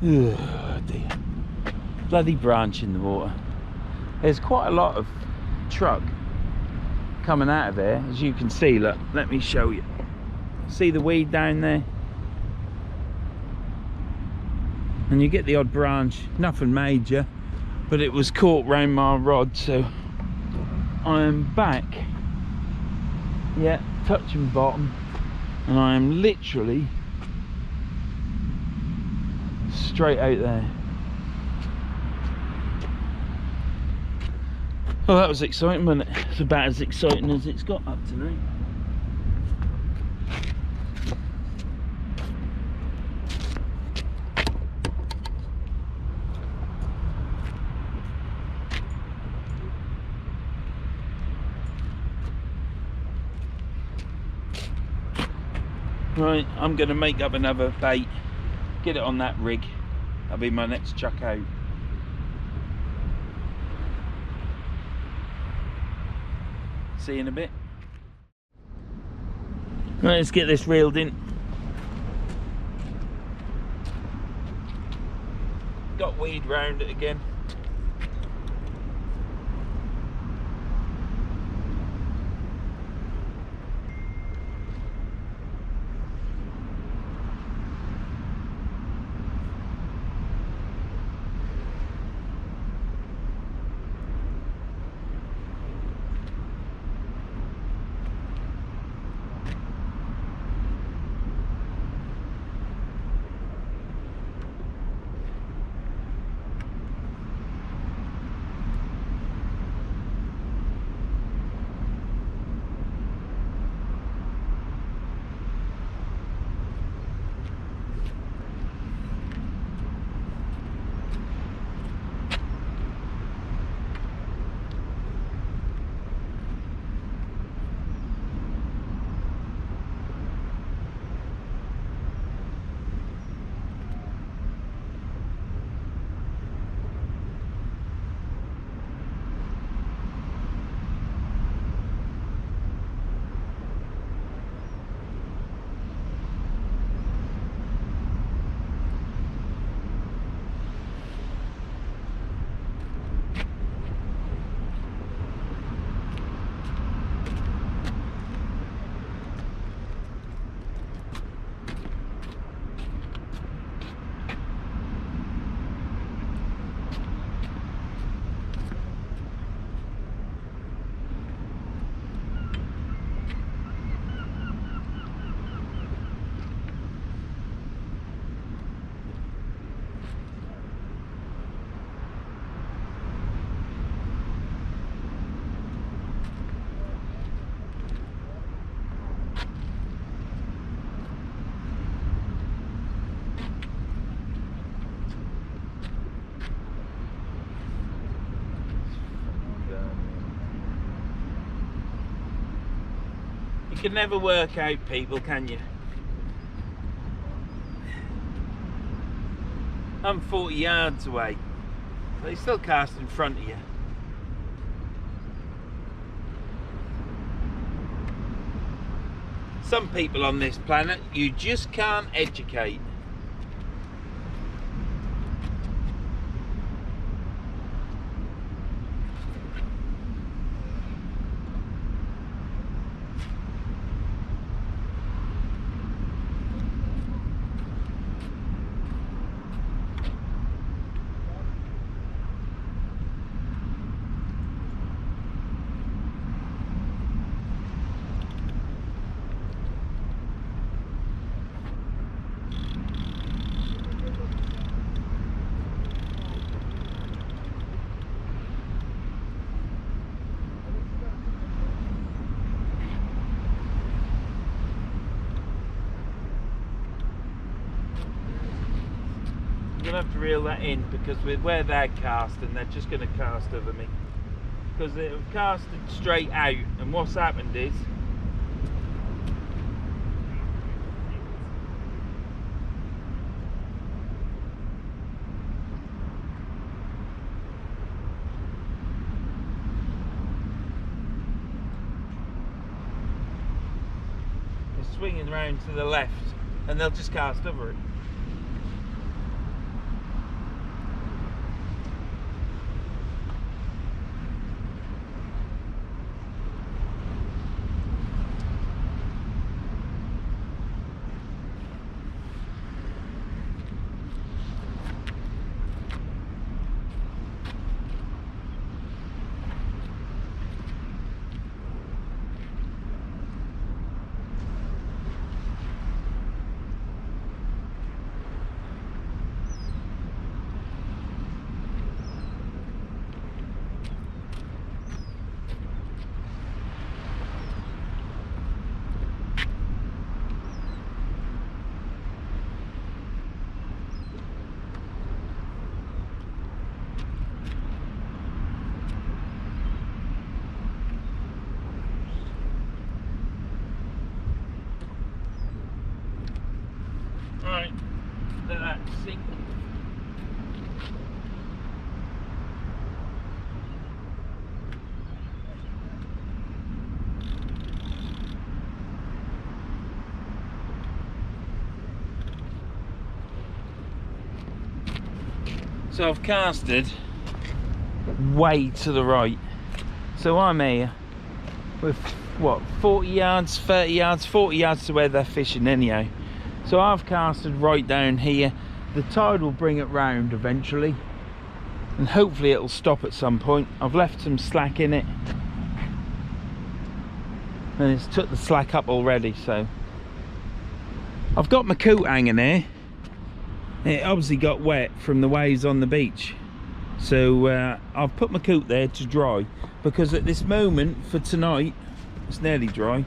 Oh dear. Bloody branch in the water. There's quite a lot of truck coming out of there, as you can see. Look, let me show you. See the weed down there? And you get the odd branch, nothing major, but it was caught round my rod, so I am back, yeah, touching bottom, and I am literally straight out there. Well, that was exciting, wasn't it? It's about as exciting as it's got up to now. Right, I'm going to make up another bait, get it on that rig. That'll be my next chuck out. See you in a bit. Right, let's get this reeled in. Got weed round it again. You can never work out people, can you? I'm 40 yards away, but they still cast in front of you. some people on this planet you just can't educate. I'm going to have to reel that in because with where they're casting, they're just going to cast over me. Because they've casted straight out, and what's happened is they're swinging round to the left, and they'll just cast over it. Right, let that sink. So I've casted way to the right. So I'm here with what, 40 yards, 30 yards, 40 yards to where they're fishing anyhow. So I've casted right down here. The tide will bring it round eventually, and hopefully it'll stop at some point. I've left some slack in it, and it's took the slack up already. So I've got my coat hanging there. It obviously got wet from the waves on the beach, so I've put my coat there to dry, because at this moment for tonight, it's nearly dry.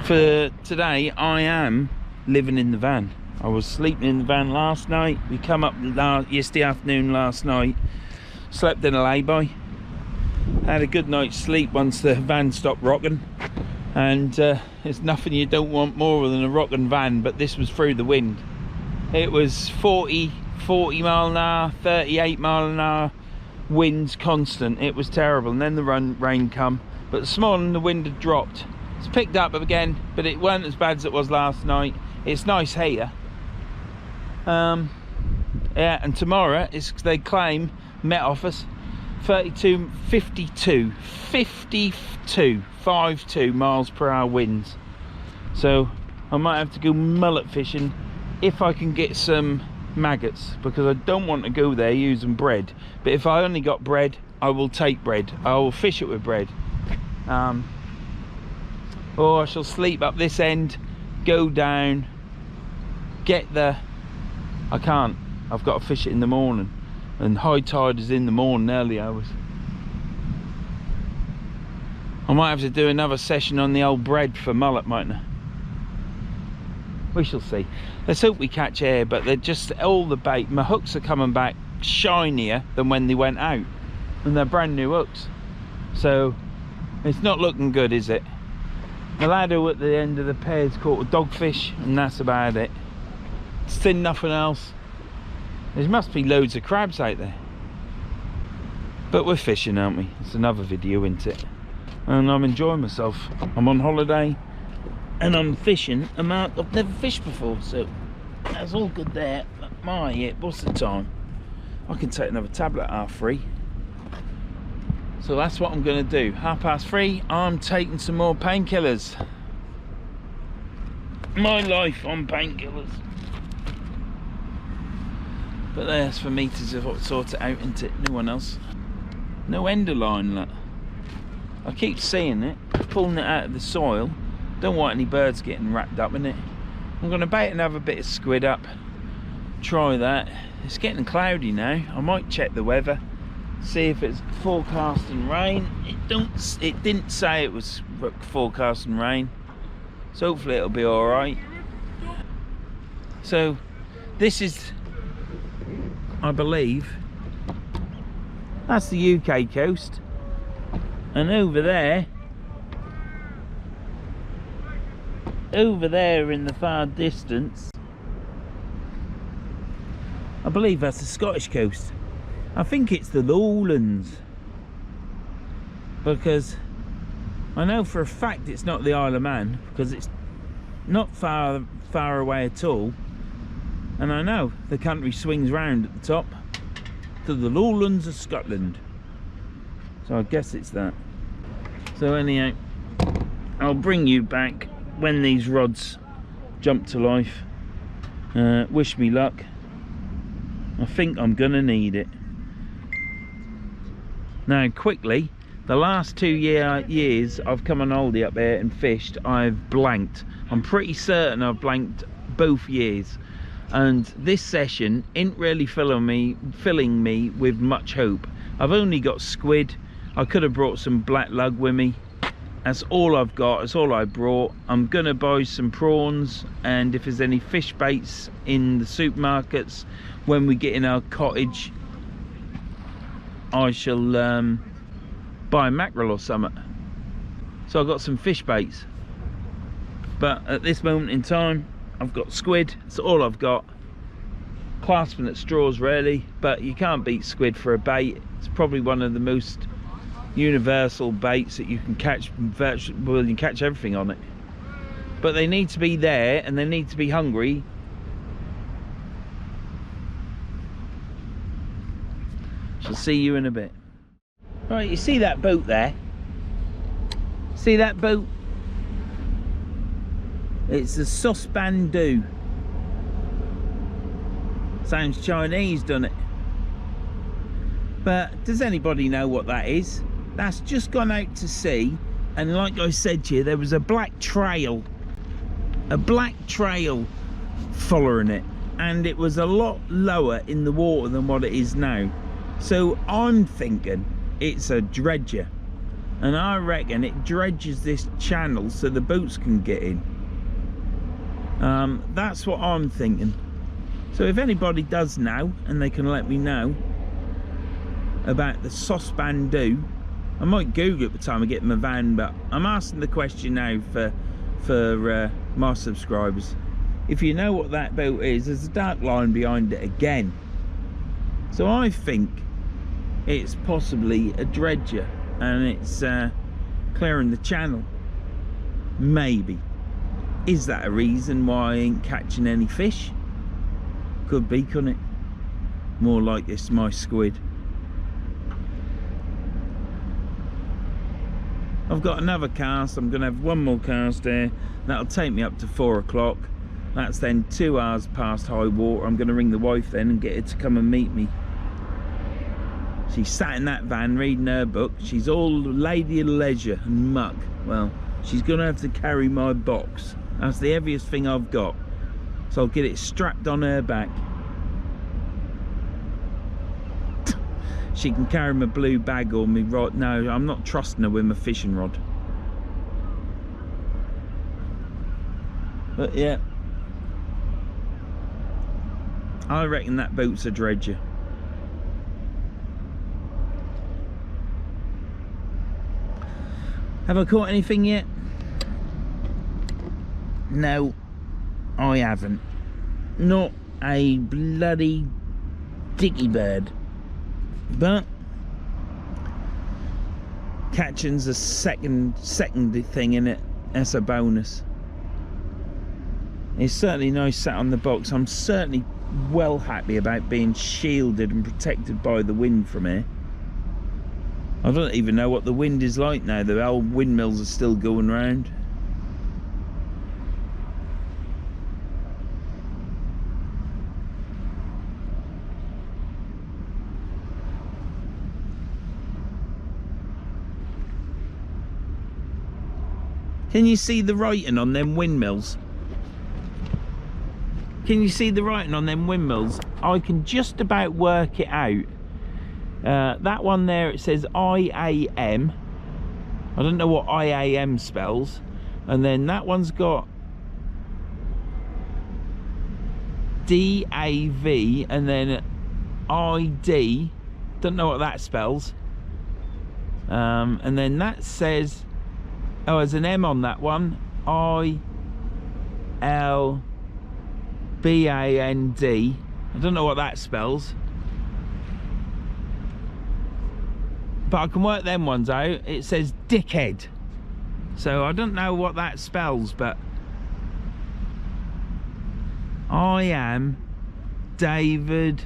For today I am living in the van. I was sleeping in the van last night. We come up yesterday afternoon last night, slept in a lay-by, had a good night's sleep once the van stopped rocking, and there's nothing you don't want more than a rocking van, but this was through the wind. It was 40 mile an hour, 38 mile an hour winds constant. It was terrible, and then the rain come, but this morning the wind had dropped. It's picked up again, but it weren't as bad as it was last night. It's nice here. Yeah, and tomorrow is, they claim, Met Office, 52 miles per hour winds. So I might have to go mullet fishing if I can get some maggots, because I don't want to go there using bread. But if I only got bread, I will take bread. I will fish it with bread. Or I shall sleep up this end, go down, get the... I can't. I've got to fish it in the morning, and high tide is in the morning, early hours. I might have to do another session on the old bread for mullet, mightn't I? We shall see. Let's hope we catch air, but they're just all the bait. My hooks are coming back shinier than when they went out, and they're brand new hooks. So it's not looking good, is it? The ladder at the end of the pier is caught a dogfish, and that's about it. It's thin, nothing else. There must be loads of crabs out there. But we're fishing, aren't we? It's another video, isn't it? And I'm enjoying myself. I'm on holiday, and I'm fishing a mark I've never fished before, so that's all good there. What's the time? I can take another tablet at 3:30. So that's what I'm going to do. 3:30, I'm taking some more painkillers. My life on painkillers. But that's for me to sort it out, isn't it? No one else. No enderline, look. I keep seeing it, pulling it out of the soil. Don't want any birds getting wrapped up in it. I'm going to bait another bit of squid up. Try that. It's getting cloudy now. I might check the weather, see if it's forecasting rain. It didn't say it was forecasting rain, so hopefully it'll be all right. So this is, I believe, that's the UK coast, and over there in the far distance, I believe that's the Scottish coast. I think it's the Lowlands, because I know for a fact it's not the Isle of Man, because it's not far away at all, and I know the country swings round at the top to the Lowlands of Scotland, so I guess it's that. So anyhow, I'll bring you back when these rods jump to life. Wish me luck. I think I'm gonna need it. Now quickly, the last 2 years I've come on holiday up there and fished, I've blanked. I'm pretty certain I've blanked both years, and this session ain't really filling me with much hope. I've only got squid. I could have brought some black lug with me. That's all I've got, that's all I brought. I'm gonna buy some prawns, and if there's any fish baits in the supermarkets when we get in our cottage, I shall buy mackerel or something. So I've got some fish baits, but at this moment in time I've got squid. That's all I've got. Clasping at straws really, but you can't beat squid for a bait. It's probably one of the most universal baits that you can catch. Well, you can catch everything on it, but they need to be there and they need to be hungry. Shall see you in a bit. Right, you see that boat there? See that boat? It's the saucepan do. Sounds Chinese, doesn't it? But does anybody know what that is? That's just gone out to sea, and like I said to you, there was a black trail following it, and it was a lot lower in the water than what it is now. So I'm thinking it's a dredger, and I reckon it dredges this channel so the boats can get in. That's what I'm thinking. So if anybody does know, and they can let me know about the saucepan do, I might Google it by the time I get in my van, but I'm asking the question now for my subscribers. If you know what that boat is, there's a dark line behind it again. So I think it's possibly a dredger, and it's clearing the channel. Maybe. Is that a reason why I ain't catching any fish? Could be, couldn't it? More like it's my squid. I've got another cast. I'm gonna have one more cast there. That'll take me up to 4 o'clock. That's then 2 hours past high water. I'm gonna ring the wife then and get her to come and meet me. She sat in that van reading her book. She's all lady of leisure and muck. Well, she's gonna have to carry my box. That's the heaviest thing I've got. So I'll get it strapped on her back. She can carry my blue bag or me rod. No, I'm not trusting her with my fishing rod. But yeah, I reckon that boat's a dredger. Have I caught anything yet? No, I haven't. Not a bloody dicky bird. But catching's a second thing in it. That's a bonus. It's certainly nice sat on the box. I'm certainly well happy about being shielded and protected by the wind from here. I don't even know what the wind is like now. The old windmills are still going round. Can you see the writing on them windmills? Can you see the writing on them windmills? I can just about work it out. That one there, it says IAM. I don't know what IAM spells. And then that one's got DAV and then ID. Don't know what that spells. And then that says, oh, there's an M on that one. ILBAND. I don't know what that spells. But I can work them ones out. It says dickhead. So I don't know what that spells, but I am David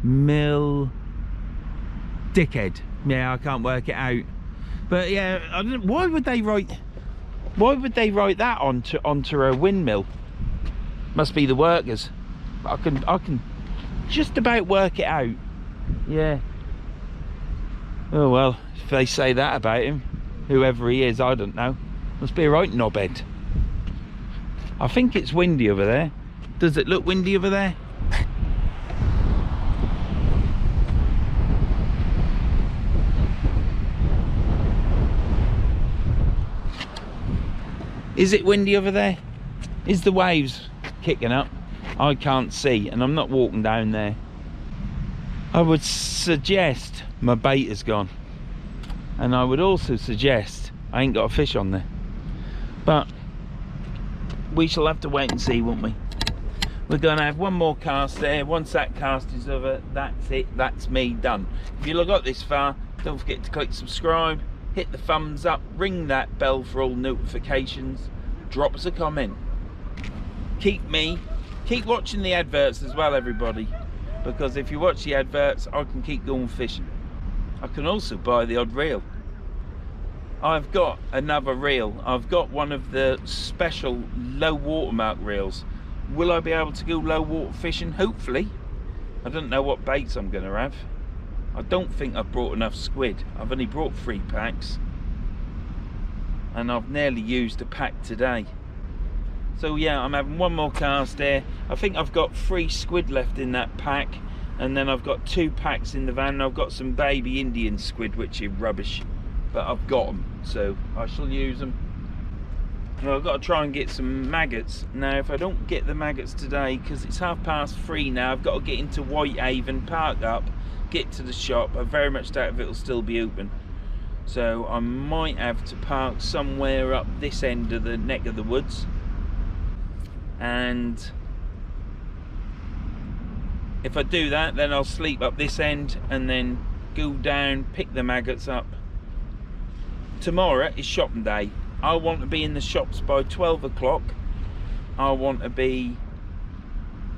Mill dickhead. Yeah, I can't work it out. But yeah, I don't, why would they write that onto a windmill? Must be the workers. I can just about work it out. Yeah. Oh well, if they say that about him, whoever he is, I don't know. Must be a right knobhead. I think it's windy over there. Does it look windy over there? Is it windy over there? Is the waves kicking up? I can't see, and I'm not walking down there. I would suggest my bait is gone, and I would also suggest I ain't got a fish on there, but we shall have to wait and see, won't we? We're going to have one more cast there. Once that cast is over, that's it, that's me done. If you got this far, don't forget to click subscribe, hit the thumbs up, ring that bell for all notifications, drop us a comment. Keep watching the adverts as well, everybody, because if you watch the adverts, I can keep going fishing. I can also buy the odd reel. I've got another reel. I've got one of the special low watermark reels. Will I be able to go low water fishing? Hopefully. I don't know what baits I'm going to have. I don't think I've brought enough squid. I've only brought 3 packs, and I've nearly used a pack today. So yeah, I'm having one more cast there. I think I've got 3 squid left in that pack, and then I've got 2 packs in the van, and I've got some baby Indian squid which are rubbish, but I've got them, so I shall use them. And I've got to try and get some maggots. Now if I don't get the maggots today, because it's 3:30 now, I've got to get into Whitehaven, park up, get to the shop. I very much doubt if it'll still be open, so I might have to park somewhere up this end of the neck of the woods, and if I do that, then I'll sleep up this end and then go down, pick the maggots up. Tomorrow is shopping day. I want to be in the shops by 12 o'clock. I want to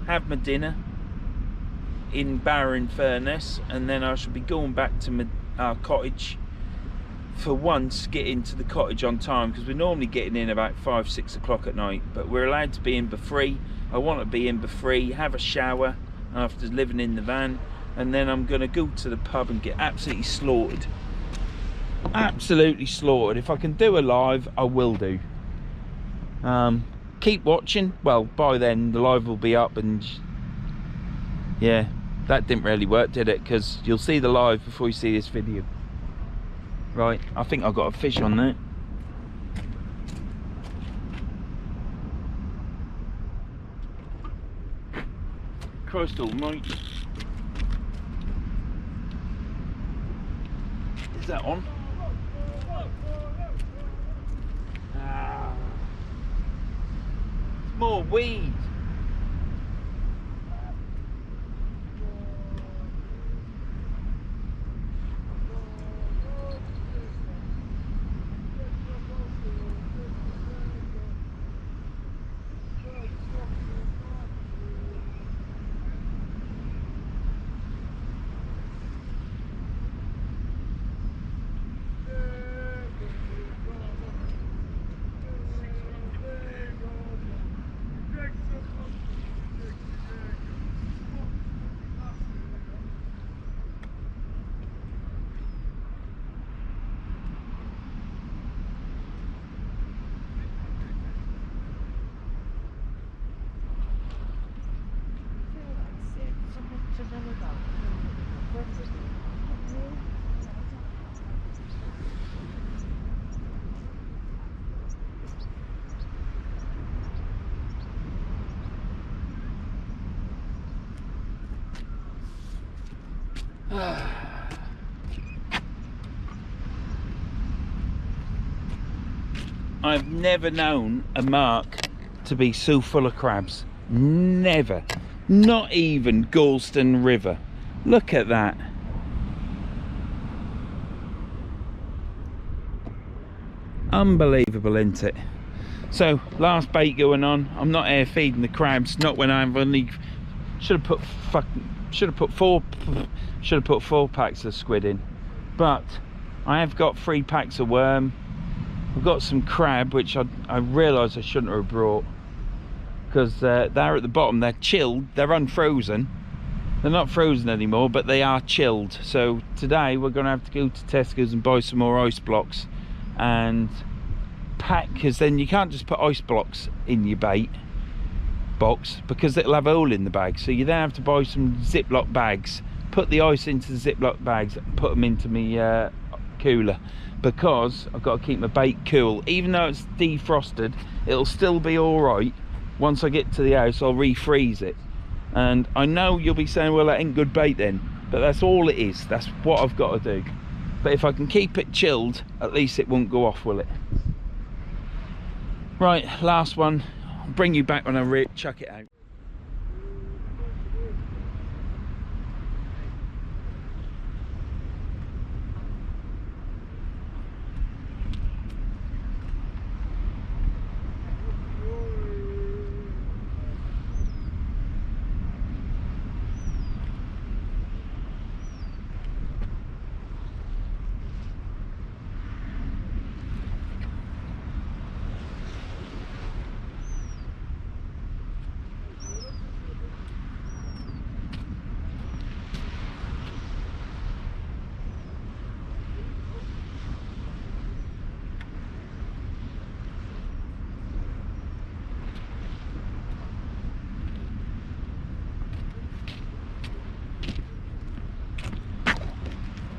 have my dinner in Barrow Furness, and then I shall be going back to our cottage. For once, get into the cottage on time, because we're normally getting in about 5-6 o'clock at night, but we're allowed to be in before 3. I want to be in before 3, have a shower after living in the van, and then I'm going to go to the pub and get absolutely slaughtered. Absolutely slaughtered. If I can do a live, I will do. Keep watching. Well, by then the live will be up, and yeah, that didn't really work, did it? Because you'll see the live before you see this video. Right, I think I've got a fish on there. Christ almighty. Is that on? Ah. It's more weed. I've never known a mark to be so full of crabs. Never. Not even Galston River. Look at that. Unbelievable, isn't it? So, last bait going on. I'm not air feeding the crabs. Not when I've only should have put four packs of squid in. But I have got 3 packs of worm. I've got some crab, which I realised I shouldn't have brought, because they're at the bottom. They're chilled, they're unfrozen. They're not frozen anymore, but they are chilled. So today we're going to have to go to Tesco's and buy some more ice blocks and pack, because then you can't just put ice blocks in your bait box because it'll have a hole in the bag. So you then have to buy some Ziploc bags, put the ice into the Ziploc bags and put them into my cooler, because I've got to keep my bait cool. Even though it's defrosted, it'll still be all right. Once I get to the house, I'll refreeze it. And I know you'll be saying, well, that ain't good bait then, but that's all it is. That's what I've got to do. But if I can keep it chilled, at least it won't go off, will it? Right, last one. I'll bring you back when I chuck it out.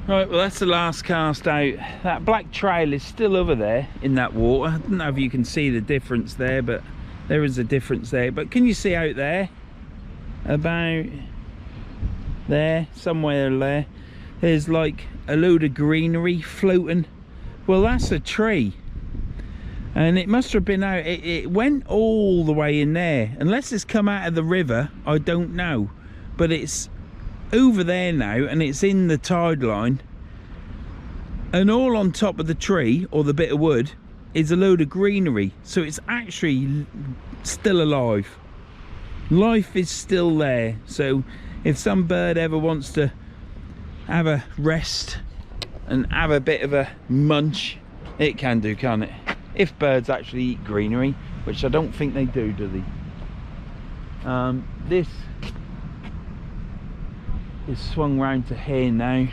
Right, well, that's the last cast out. That black trail is still over there in that water. I don't know if you can see the difference there, but there is a difference there. But can you see out there? About there, somewhere there, there's like a load of greenery floating. Well, that's a tree. And it must have been out, it went all the way in there. Unless it's come out of the river, I don't know. But it's over there now, and it's in the tide line, and all on top of the tree or the bit of wood is a load of greenery. So it's actually still alive. Life is still there. So if some bird ever wants to have a rest and have a bit of a munch, it can do, can't it? If birds actually eat greenery, which I don't think they do they? This is swung round to here now.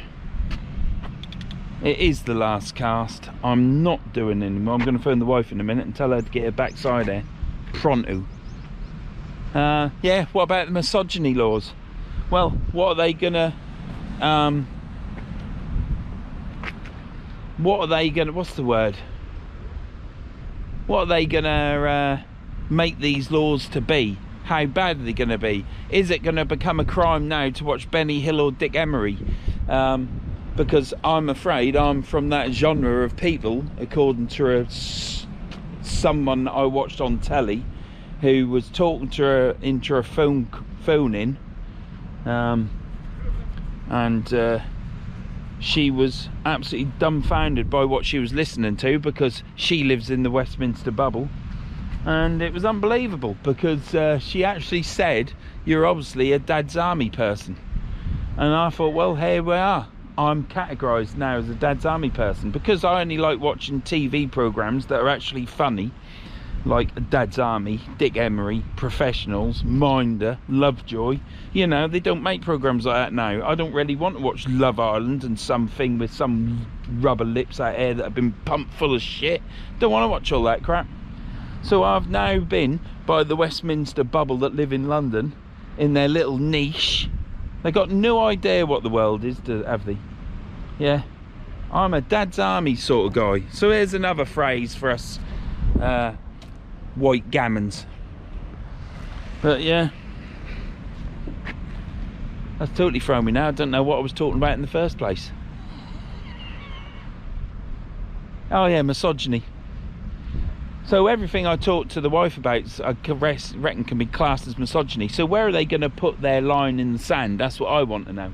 It is the last cast. I'm not doing anymore. I'm going to phone the wife in a minute and tell her to get her backside there pronto. Yeah, what about the misogyny laws? Well, what are they gonna what's the word? What are they gonna make these laws to be? How bad are they going to be? Is it going to become a crime now to watch Benny Hill or Dick Emery? Because I'm afraid I'm from that genre of people, according to someone I watched on telly, who was talking to her into a phone in, and she was absolutely dumbfounded by what she was listening to, because she lives in the Westminster bubble. And it was unbelievable, because she actually said, you're obviously a Dad's Army person. And I thought, well, here we are. I'm categorised now as a Dad's Army person, because I only like watching TV programmes that are actually funny, like Dad's Army, Dick Emery, Professionals, Minder, Lovejoy. You know, they don't make programmes like that now. I don't really want to watch Love Island and something with some rubber lips out here that have been pumped full of shit. Don't want to watch all that crap. So I've now been by the Westminster bubble that live in London, in their little niche, They got no idea what the world is, have they? Yeah. I'm a dad's army sort of guy. So here's another phrase for us white gammons. But yeah. That's totally thrown me now. I don't know what I was talking about in the first place. Oh yeah, misogyny. So everything I talk to the wife about, I reckon can be classed as misogyny. So where are they going to put their line in the sand? That's what I want to know.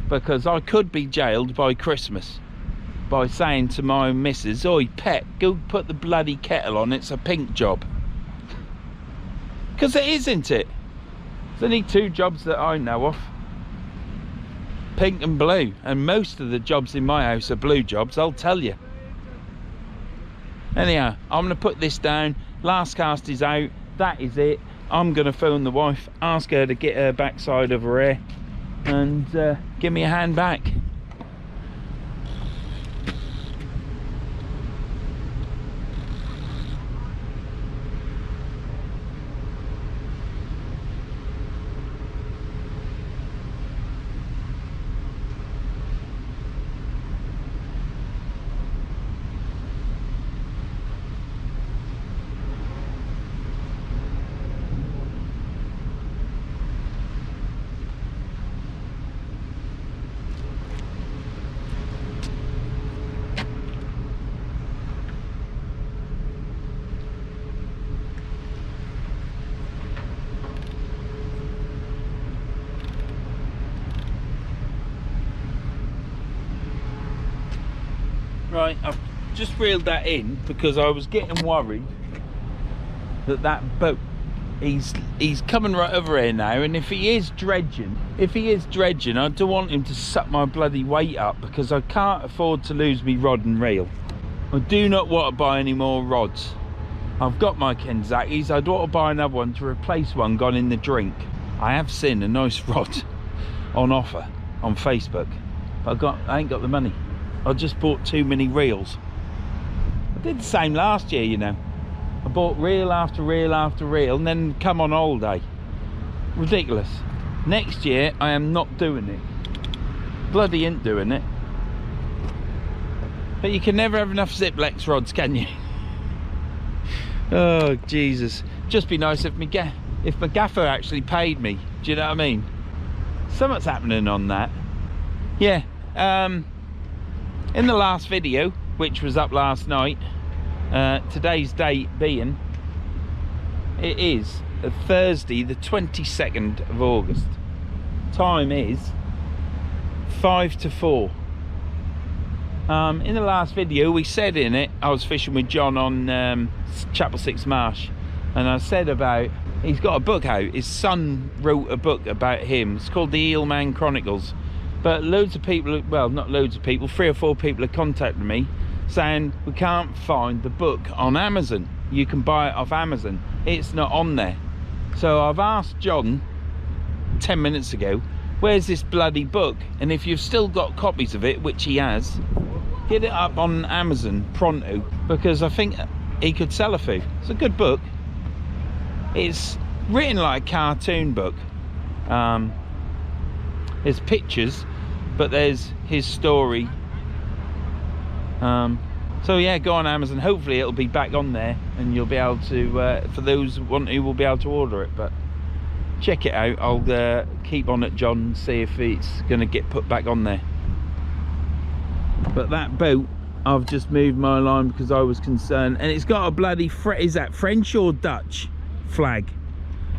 Because I could be jailed by Christmas by saying to my missus, "Oi pet, go put the bloody kettle on, it's a pink job." Because it is, isn't it? There's only two jobs that I know of. Pink and blue. And most of the jobs in my house are blue jobs, I'll tell you. Anyhow, I'm going to put this down. Last cast is out. That is it. I'm going to phone the wife, ask her to get her backside of her hair and give me a hand back. Right, I've just reeled that in because I was getting worried that that boat, he's coming right over here now, and if he is dredging, I don't want him to suck my bloody weight up because I can't afford to lose me rod and reel. I do not want to buy any more rods. I've got my Kenzakis. I'd want to buy another one to replace one gone in the drink. I have seen a nice rod on offer on Facebook, but I ain't got the money. I just bought too many reels. I did the same last year, you know. I bought reel after reel after reel and then come on holiday. Ridiculous. Next year I am not doing it. Bloody ain't doing it. But you can never have enough Ziplex rods, can you? Oh Jesus. Just be nice if my gaffer actually paid me. Do you know what I mean? Something's happening on that. Yeah. In the last video, which was up last night, today's date being, it is Thursday the 22nd of August. Time is 5 to 4. In the last video we said in it, I was fishing with John on Chapel 6 Marsh, and I said about, he's got a book out, his son wrote a book about him, it's called the Eelman Chronicles. But loads of people, well not loads of people, 3 or 4 people have contacted me saying we can't find the book on Amazon. You can buy it off Amazon, it's not on there. So I've asked John 10 minutes ago, where's this bloody book? And if you've still got copies of it, which he has, get it up on Amazon pronto, because I think he could sell a few. It's a good book. It's written like a cartoon book. There's pictures, but there's his story. So yeah, go on Amazon. Hopefully it'll be back on there and you'll be able to, for those who want to, will be able to order it. But check it out. I'll keep on at John and see if it's going to get put back on there. But that boat, I've just moved my line because I was concerned, and it's got a bloody is that French or Dutch flag?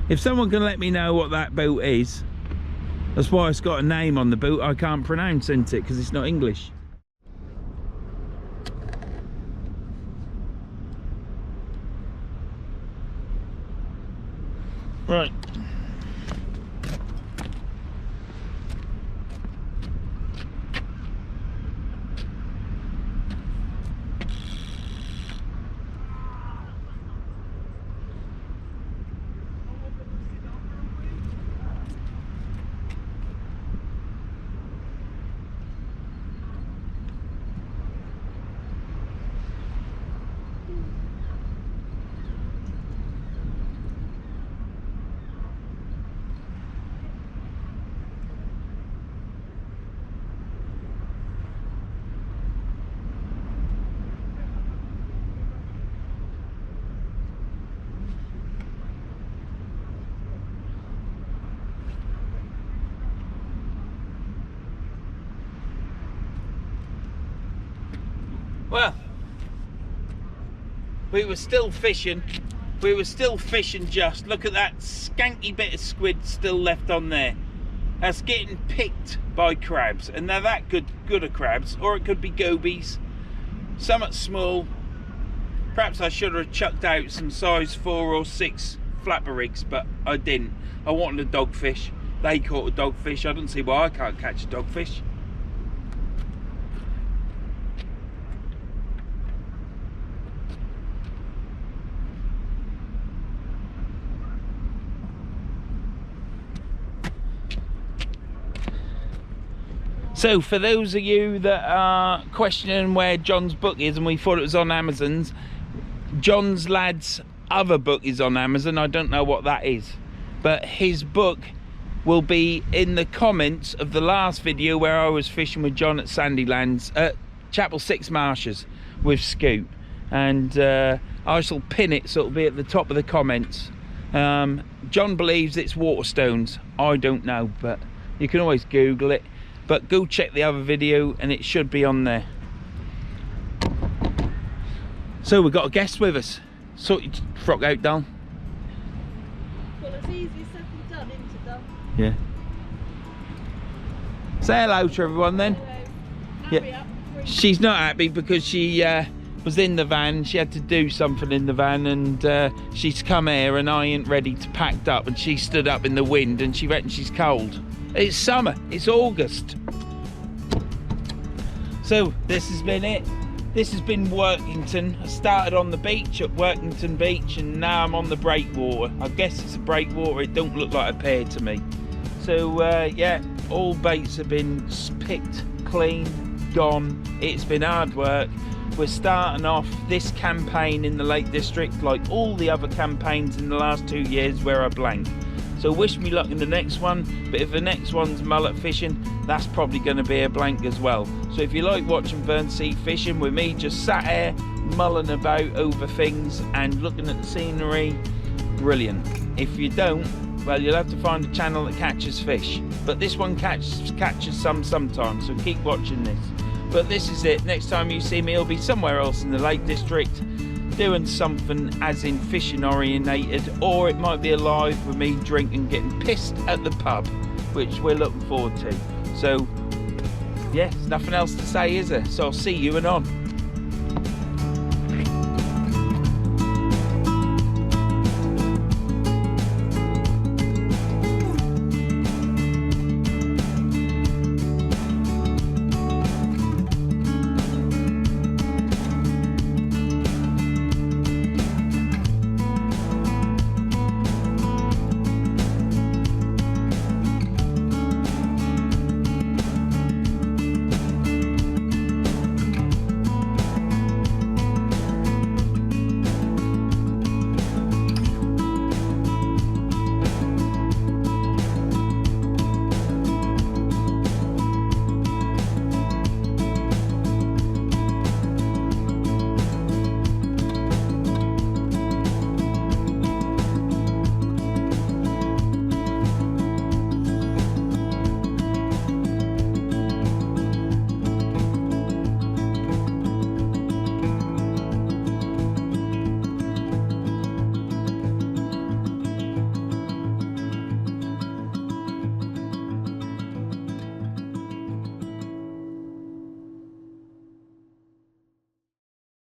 If someone can let me know what that boat is. That's why it's got a name on the boat I can't pronounce, isn't it? Because it's not English. Right. Well, we were still fishing. We were still fishing just. Look at that skanky bit of squid still left on there. That's getting picked by crabs. And they're that good of crabs. Or it could be gobies. Somewhat small. Perhaps I should have chucked out some size 4 or 6 flapper rigs, but I didn't. I wanted a dogfish. They caught a dogfish. I don't see why I can't catch a dogfish. So for those of you that are questioning where John's book is, and we thought it was on Amazon's, John's lad's other book is on Amazon. I don't know what that is, but his book will be in the comments of the last video where I was fishing with John at Sandylands at Chapel 6 Marshes with Scoot, and I shall pin it so it'll be at the top of the comments. John believes it's waterstones. I don't know, but you can always Google it. But go check the other video and it should be on there. So we've got a guest with us. Sort your frock out, Dal.
Well, it's easier said than done, isn't it, Dal?
Yeah. Say hello to everyone then.
Hello.
Yeah. She's not happy because she was in the van. She had to do something in the van, and she's come here and I ain't ready to pack up, and she stood up in the wind and she reckons she's cold. It's summer, it's August. So this has been it. This has been Workington. I started on the beach at Workington Beach and now I'm on the Breakwater. I guess it's a Breakwater, it don't look like a pair to me. So yeah, all baits have been picked, clean, gone. It's been hard work. We're starting off this campaign in the Lake District like all the other campaigns in the last 2 years where I blank. So wish me luck in the next one, but if the next one's mullet fishing, that's probably going to be a blank as well. So if you like watching Verns sea fishing with me, just sat here mulling about over things and looking at the scenery, brilliant. If you don't, well, you'll have to find a channel that catches fish. But this one catches some sometimes, so keep watching this. But this is it. Next time you see me, it'll be somewhere else in the Lake District, doing something as in fishing orientated, or it might be alive with me drinking, getting pissed at the pub, which we're looking forward to. So yeah, there's nothing else to say, is there? So I'll see you anon.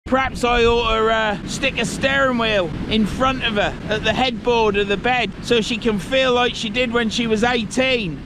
Perhaps I ought to stick a steering wheel in front of her at the headboard of the bed so she can feel like she did when she was 18.